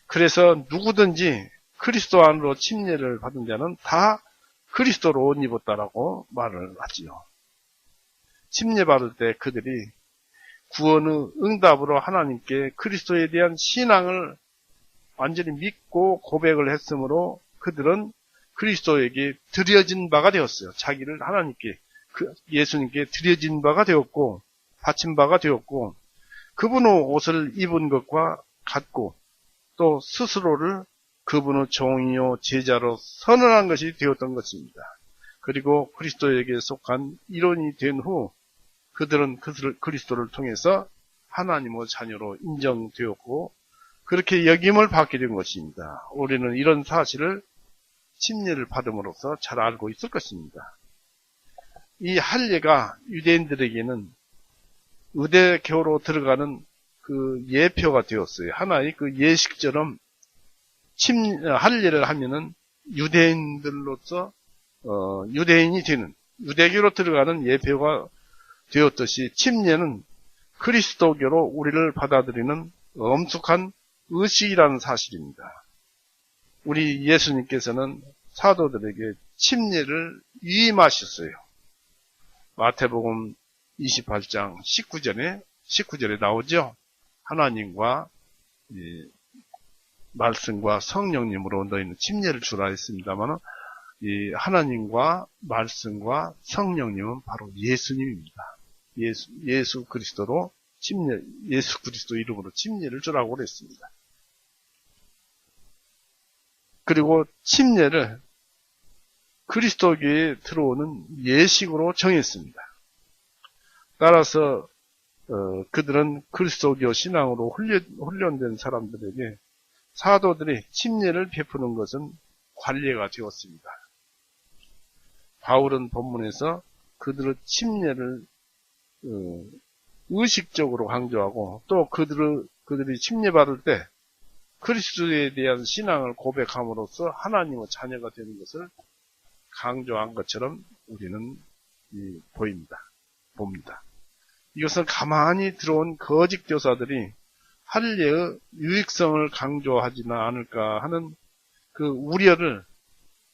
그래서 누구든지 그리스도 안으로 침례를 받은 자는 다 그리스도로 옷 입었다라고 말을 하지요. 침례 받을 때 그들이 구원의 응답으로 하나님께 그리스도에 대한 신앙을 완전히 믿고 고백을 했으므로 그들은 그리스도에게 드려진 바가 되었어요. 자기를 하나님께, 예수님께 드려진 바가 되었고, 바친 바가 되었고, 그분의 옷을 입은 것과 같고, 또 스스로를 그분의 종이요 제자로 선언한 것이 되었던 것입니다. 그리고 그리스도에게 속한 일원이 된 후 그들은 그리스도를 통해서 하나님의 자녀로 인정되었고 그렇게 여김을 받게 된 것입니다. 우리는 이런 사실을 침례를 받음으로써 잘 알고 있을 것입니다. 이 할례가 유대인들에게는 의대교로 들어가는 그 예표가 되었어요. 하나의 그 예식처럼 할례를 하면은 유대인들로서 유대인이 되는 유대교로 들어가는 예표가 되었듯이 침례는 그리스도교로 우리를 받아들이는 엄숙한 의식이라는 사실입니다. 우리 예수님께서는 사도들에게 침례를 위임하셨어요. 마태복음 28장 19절에 나오죠. 하나님과 말씀과 성령님으로 너희는 침례를 주라 했습니다만 이 하나님과 말씀과 성령님은 바로 예수님입니다. 예수 그리스도로 예수 그리스도 이름으로 침례를 주라고 그랬습니다. 그리고 침례를 그리스도교에 들어오는 예식으로 정했습니다. 따라서 그들은 그리스도교 신앙으로 훈련된 사람들에게 사도들이 침례를 베푸는 것은 관례가 되었습니다. 바울은 본문에서 그들의 침례를 의식적으로 강조하고 또 그들이 침례받을 때 그리스도에 대한 신앙을 고백함으로써 하나님의 자녀가 되는 것을 강조한 것처럼 우리는 봅니다. 이것은 가만히 들어온 거짓 교사들이 할례의 유익성을 강조하지는 않을까 하는 그 우려를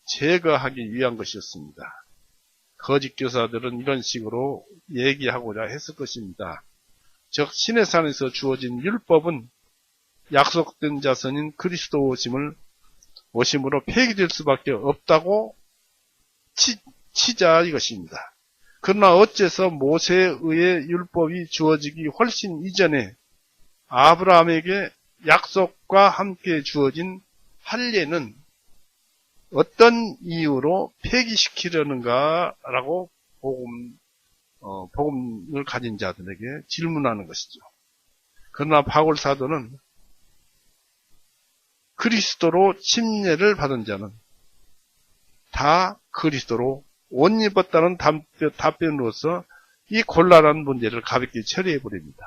제거하기 위한 것이었습니다. 거짓 교사들은 이런 식으로 얘기하고자 했을 것입니다. 즉 시내산에서 주어진 율법은 약속된 자손인 그리스도 오심으로 폐기될 수밖에 없다고 치자 이것입니다. 그러나 어째서 모세에 의해 율법이 주어지기 훨씬 이전에 아브라함에게 약속과 함께 주어진 할례는 어떤 이유로 폐기시키려는가라고 복음을 가진 자들에게 질문하는 것이죠. 그러나 바울 사도는 그리스도로 침례를 받은 자는 다 그리스도로 옷 입었다는 답변으로서 이 곤란한 문제를 가볍게 처리해버립니다.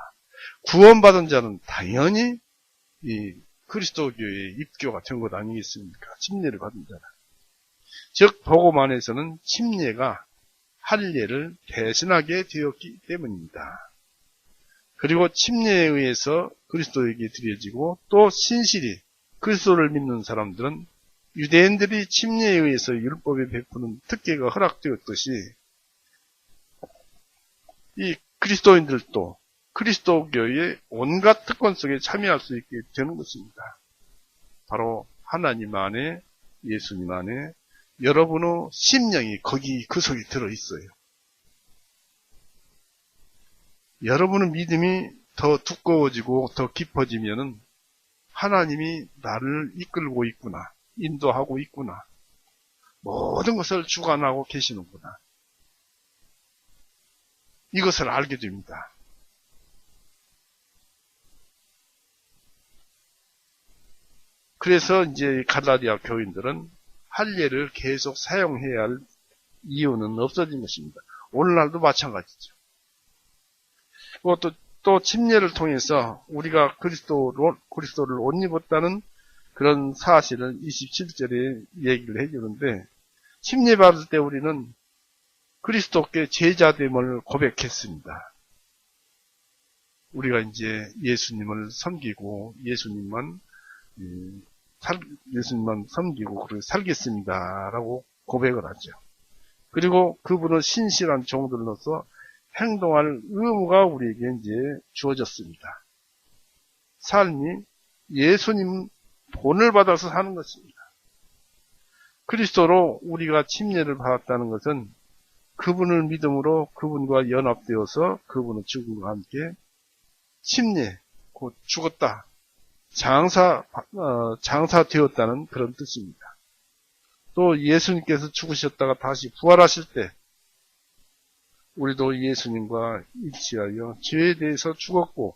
구원받은 자는 당연히 이 그리스도교의 입교가 된 것 아니겠습니까? 침례를 받은 자는. 즉 복음 안에서는 침례가 할례를 대신하게 되었기 때문입니다. 그리고 침례에 의해서 그리스도에게 드려지고 또 신실히 그리스도를 믿는 사람들은 유대인들이 침례에 의해서 율법에 베푸는 특례가 허락되었듯이 이 그리스도인들도 그리스도교의 온갖 특권 속에 참여할 수 있게 되는 것입니다. 바로 하나님 안에 예수님 안에 여러분의 심령이 그 속에 들어있어요. 여러분의 믿음이 더 두꺼워지고 더 깊어지면은 하나님이 나를 이끌고 있구나, 인도하고 있구나, 모든 것을 주관하고 계시는구나, 이것을 알게 됩니다. 그래서 이제 갈라디아 교인들은 할례를 계속 사용해야 할 이유는 없어진 것입니다. 오늘날도 마찬가지죠. 또 침례를 통해서 우리가 그리스도를 옷 입었다는 그런 사실을 27절에 얘기를 해주는데, 침례 받을 때 우리는 그리스도께 제자됨을 고백했습니다. 우리가 이제 예수님을 섬기고 예수님만 섬기고 그렇게 살겠습니다라고 고백을 하죠. 그리고 그분은 신실한 종들로서 행동할 의무가 우리에게 이제 주어졌습니다. 삶이 예수님 본을 받아서 사는 것입니다. 그리스도로 우리가 침례를 받았다는 것은 그분을 믿음으로 그분과 연합되어서 그분의 죽음과 함께 침례, 곧 죽었다, 장사되었다는 그런 뜻입니다. 또 예수님께서 죽으셨다가 다시 부활하실 때 우리도 예수님과 일치하여 죄에 대해서 죽었고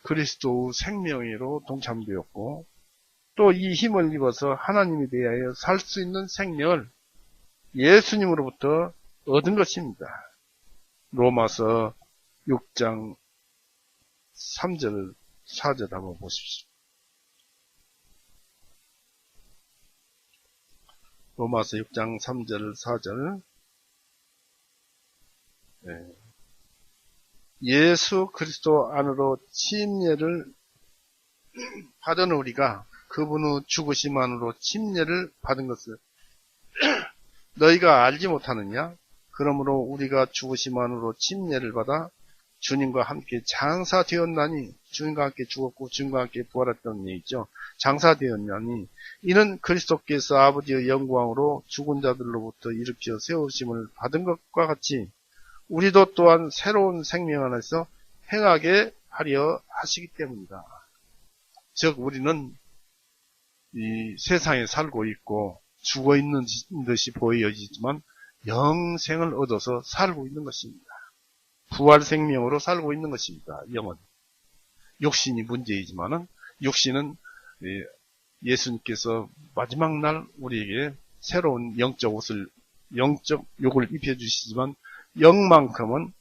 그리스도의 생명으로 동참되었고, 또 이 힘을 입어서 하나님에 대하여 살 수 있는 생명을 예수님으로부터 얻은 것입니다. 로마서 6장 3절 4절 한번 보십시오. 로마서 6장 3절 4절. 예수 그리스도 안으로 침례를 받은 우리가 그분의 죽으심 안으로 침례를 받은 것을 너희가 알지 못하느냐? 그러므로 우리가 죽으심 안으로 침례를 받아 주님과 함께 장사되었나니, 주님과 함께 죽었고 주님과 함께 부활했던 얘기죠. 장사되었나니 이는 그리스도께서 아버지의 영광으로 죽은 자들로부터 일으켜 세우심을 받은 것과 같이 우리도 또한 새로운 생명 안에서 행하게 하려 하시기 때문이다. 즉 우리는 이 세상에 살고 있고 죽어 있는 듯이 보여지지만 영생을 얻어서 살고 있는 것입니다. 부활 생명으로 살고 있는 것입니다. 영은. 육신이 문제이지만은 육신은 예수님께서 마지막 날 우리에게 새로운 영적 욕을 입혀주시지만 영만큼은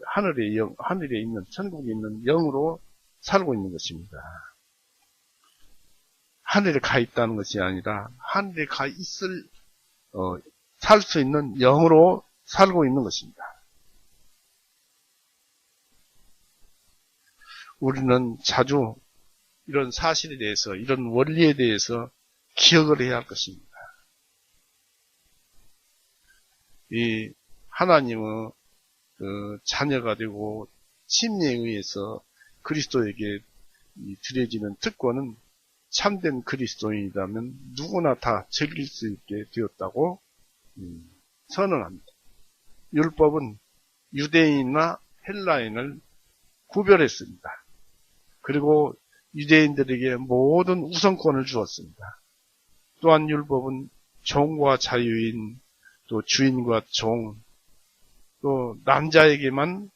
하늘에 있는, 천국에 있는 영으로 살고 있는 것입니다. 하늘에 가 있다는 것이 아니라 하늘에 가 살 수 있는 영으로 살고 있는 것입니다. 우리는 자주 이런 사실에 대해서, 이런 원리에 대해서 기억을 해야 할 것입니다. 이 하나님의 자녀가 되고 침례에 의해서 그리스도에게 드려지는 특권은 참된 그리스도인이라면 누구나 다 즐길 수 있게 되었다고 선언합니다. 율법은 유대인이나 헬라인을 구별했습니다. 그리고 유대인들에게 모든 우선권을 주었습니다. 또한 율법은 종과 자유인, 또 주인과 종, 또 남자에게만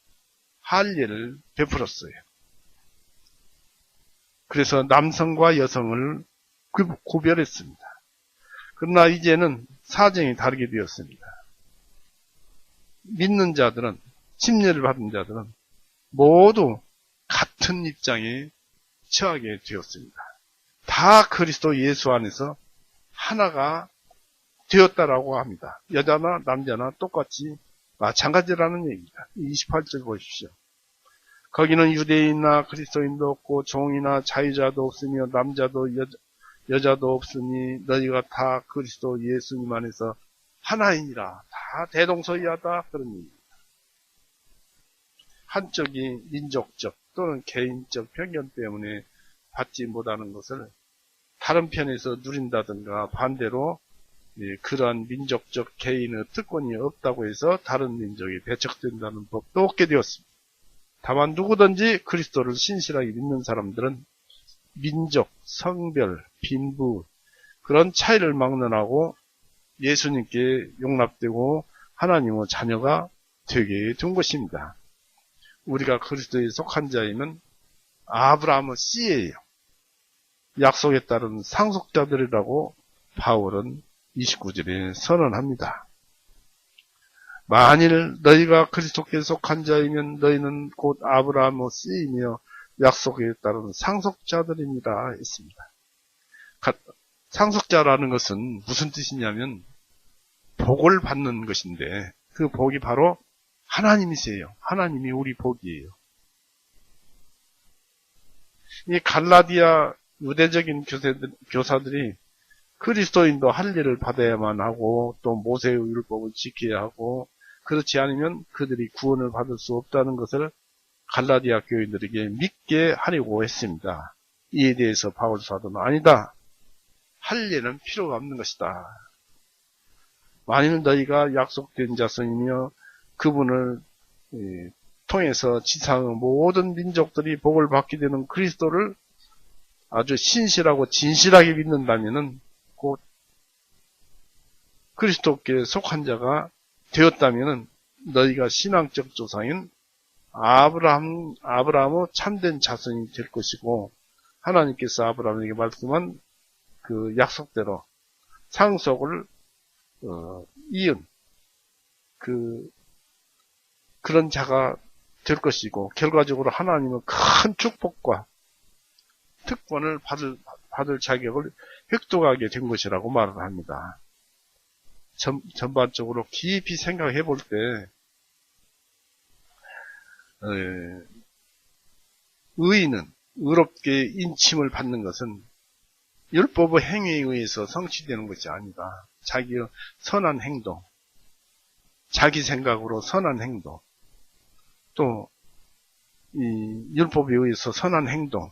할례를 베풀었어요. 그래서 남성과 여성을 구별했습니다. 그러나 이제는 사정이 다르게 되었습니다. 믿는 자들은, 침례를 받은 자들은 모두 같은 입장에 처하게 되었습니다. 다 그리스도 예수 안에서 하나가 되었다라고 합니다. 여자나 남자나 똑같이 마찬가지라는 얘기입니다. 28절 보십시오. 거기는 유대인이나 그리스도인도 없고 종이나 자유자도 없으며 남자도 여자도 없으니 너희가 다 그리스도 예수님 안에서 하나이니라. 다 대동소이하다, 그런 얘기입니다. 한쪽이 민족적 또는 개인적 편견 때문에 받지 못하는 것을 다른 편에서 누린다든가, 반대로 그러한 민족적 개인의 특권이 없다고 해서 다른 민족이 배척된다는 법도 없게 되었습니다. 다만 누구든지 그리스도를 신실하게 믿는 사람들은 민족, 성별, 빈부 그런 차이를 막론하고 예수님께 용납되고 하나님의 자녀가 되게 된 것입니다. 우리가 그리스도에 속한 자이면 아브라함의 씨예요. 약속에 따른 상속자들이라고 바울은 29절에 선언합니다. 만일 너희가 그리스도께 속한 자이면 너희는 곧 아브라함의 씨이며 약속에 따른 상속자들입니다. 했습니다. 상속자라는 것은 무슨 뜻이냐면 복을 받는 것인데 그 복이 바로 하나님이세요. 하나님이 우리 복이에요. 이 갈라디아 유대적인 교사들이 그리스도인도 할 일을 받아야만 하고 또 모세의 율법을 지켜야 하고 그렇지 않으면 그들이 구원을 받을 수 없다는 것을 갈라디아 교인들에게 믿게 하려고 했습니다. 이에 대해서 바울 사도는 아니다. 할 일은 필요가 없는 것이다. 만일 너희가 약속된 자손이며 그분을 통해서 지상의 모든 민족들이 복을 받게 되는 그리스도를 아주 신실하고 진실하게 믿는다면은 곧 그리스도께 속한 자가 되었다면은 너희가 신앙적 조상인 아브라함의 참된 자손이 될 것이고 하나님께서 아브라함에게 말씀한 그 약속대로 상속을 이은 그런 자가 될 것이고 결과적으로 하나님은 큰 축복과 특권을 받을 자격을 획득하게 된 것이라고 말을 합니다. 전반적으로 깊이 생각해 볼 때 의인은 의롭게 인침을 받는 것은 율법의 행위에 의해서 성취되는 것이 아니라 자기의 선한 행동, 자기 생각으로 선한 행동, 또 이 율법에 의해서 선한 행동,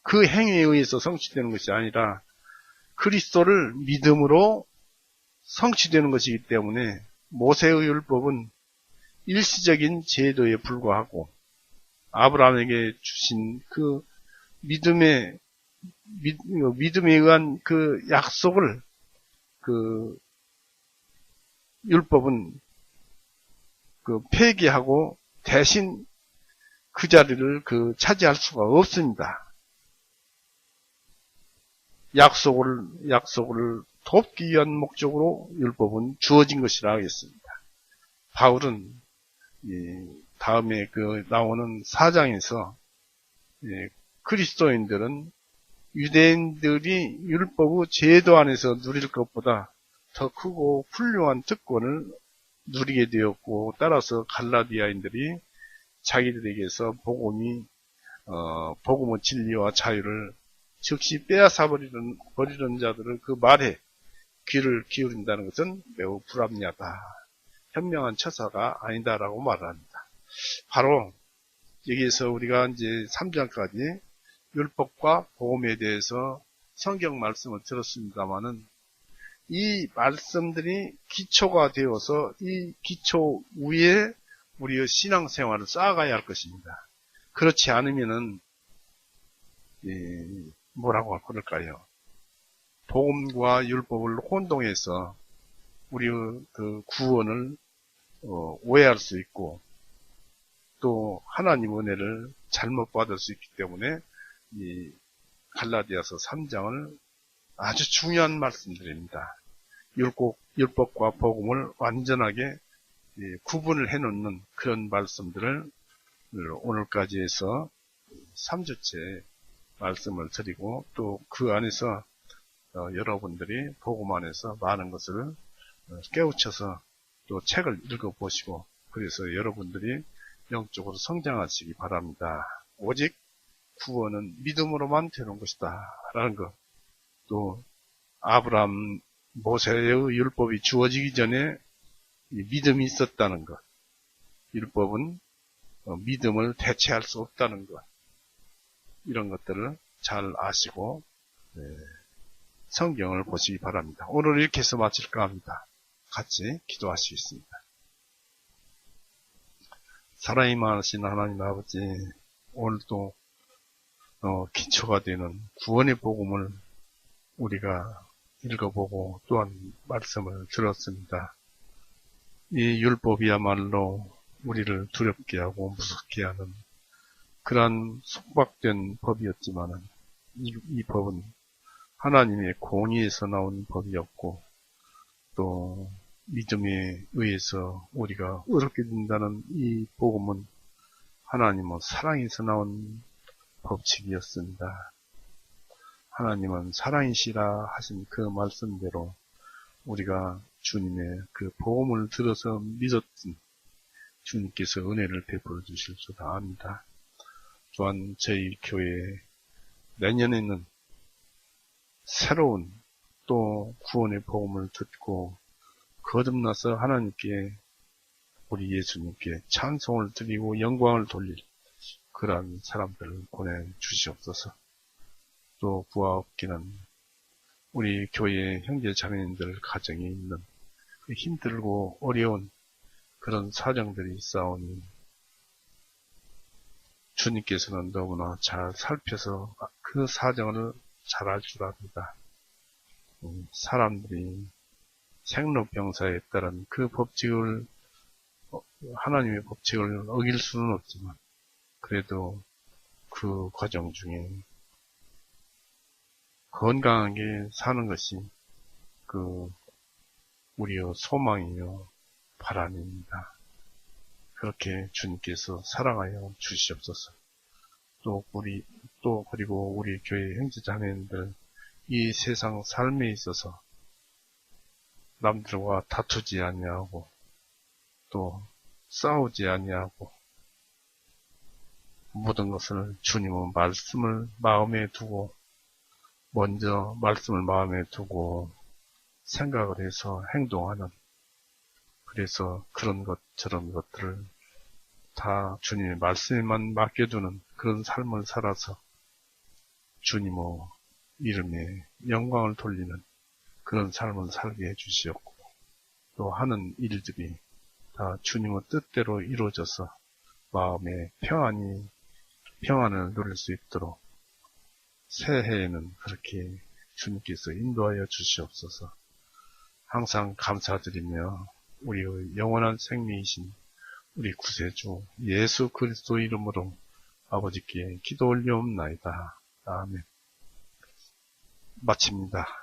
그 행위에 의해서 성취되는 것이 아니라 그리스도를 믿음으로 성취되는 것이기 때문에 모세의 율법은 일시적인 제도에 불과하고 아브라함에게 주신 그 믿음에 의한 그 약속을 그 율법은 그 폐기하고 대신 그 자리를 차지할 수가 없습니다. 약속을 돕기 위한 목적으로 율법은 주어진 것이라 하겠습니다. 바울은 다음에 나오는 4장에서 그리스도인들은 유대인들이 율법의 제도 안에서 누릴 것보다 더 크고 훌륭한 특권을 누리게 되었고 따라서 갈라디아인들이 자기들에게서 복음의 진리와 자유를 즉시 빼앗아 버리는 자들을 그 말에 귀를 기울인다는 것은 매우 불합리하다. 현명한 처사가 아니다라고 말합니다. 바로 여기에서 우리가 이제 3장까지 율법과 복음에 대해서 성경 말씀을 들었습니다마는 이 말씀들이 기초가 되어서 이 기초 위에 우리의 신앙생활을 쌓아가야 할 것입니다. 그렇지 않으면은 뭐라고 그럴까요? 복음과 율법을 혼동해서 우리의 그 구원을 오해할 수 있고 또 하나님 은혜를 잘못 받을 수 있기 때문에 이 갈라디아서 3장을 아주 중요한 말씀들입니다. 율법과 복음을 완전하게 구분을 해놓는 그런 말씀들을 오늘까지 해서 3주째 말씀을 드리고 또 그 안에서 여러분들이 복음 안에서 많은 것을 깨우쳐서 또 책을 읽어보시고 그래서 여러분들이 영적으로 성장하시기 바랍니다. 오직 구원은 믿음으로만 되는 것이다 라는 것, 또 아브라함 모세의 율법이 주어지기 전에 믿음이 있었다는 것, 율법은 믿음을 대체할 수 없다는 것, 이런 것들을 잘 아시고 성경을 보시기 바랍니다. 오늘 이렇게 해서 마칠까 합니다. 같이 기도하시겠습니다. 사랑이 많으신 하나님 아버지, 오늘도 기초가 되는 구원의 복음을 우리가 읽어보고 또한 말씀을 들었습니다. 이 율법이야말로 우리를 두렵게 하고 무섭게 하는 그러한 속박된 법이었지만은 이 법은 하나님의 공의에서 나온 법이었고 또 믿음에 의해서 우리가 어렵게 된다는 이 복음은 하나님은 사랑에서 나온 법칙이었습니다. 하나님은 사랑이시라 하신 그 말씀대로 우리가 주님의 그 복음을 들어서 믿었던 주님께서 은혜를 베풀어 주실 줄 압니다. 또한 저희 교회 내년에는 새로운 또 구원의 복음을 듣고 거듭나서 하나님께 우리 예수님께 찬송을 드리고 영광을 돌릴 그러한 사람들을 보내주시옵소서. 또 부하 없기는 우리 교회 형제 자매님들 가정에 있는 힘들고 어려운 그런 사정들이 있사오니 주님께서는 너무나 잘 살펴서 그 사정을 잘 알 줄 압니다. 사람들이 생로병사에 따른 그 법칙을 하나님의 법칙을 어길 수는 없지만 그래도 그 과정 중에 건강하게 사는 것이 우리의 소망이요 바람입니다. 그렇게 주님께서 사랑하여 주시옵소서. 그리고 우리 교회 형제자매님들 이 세상 삶에 있어서 남들과 다투지 아니하고 또 싸우지 아니하고 모든 것을 주님의 말씀을 마음에 두고 먼저 말씀을 마음에 두고 생각을 해서 행동하는 그래서 그런 것 저런 것들을 다 주님의 말씀에만 맡겨두는 그런 삶을 살아서 주님의 이름에 영광을 돌리는 그런 삶을 살게 해주시옵고 또 하는 일들이 다 주님의 뜻대로 이루어져서 마음에 평안을 누릴 수 있도록 새해에는 그렇게 주님께서 인도하여 주시옵소서. 항상 감사드리며 우리의 영원한 생명이신 우리 구세주 예수 그리스도 이름으로 아버지께 기도 올려옵나이다. 아멘. 마칩니다.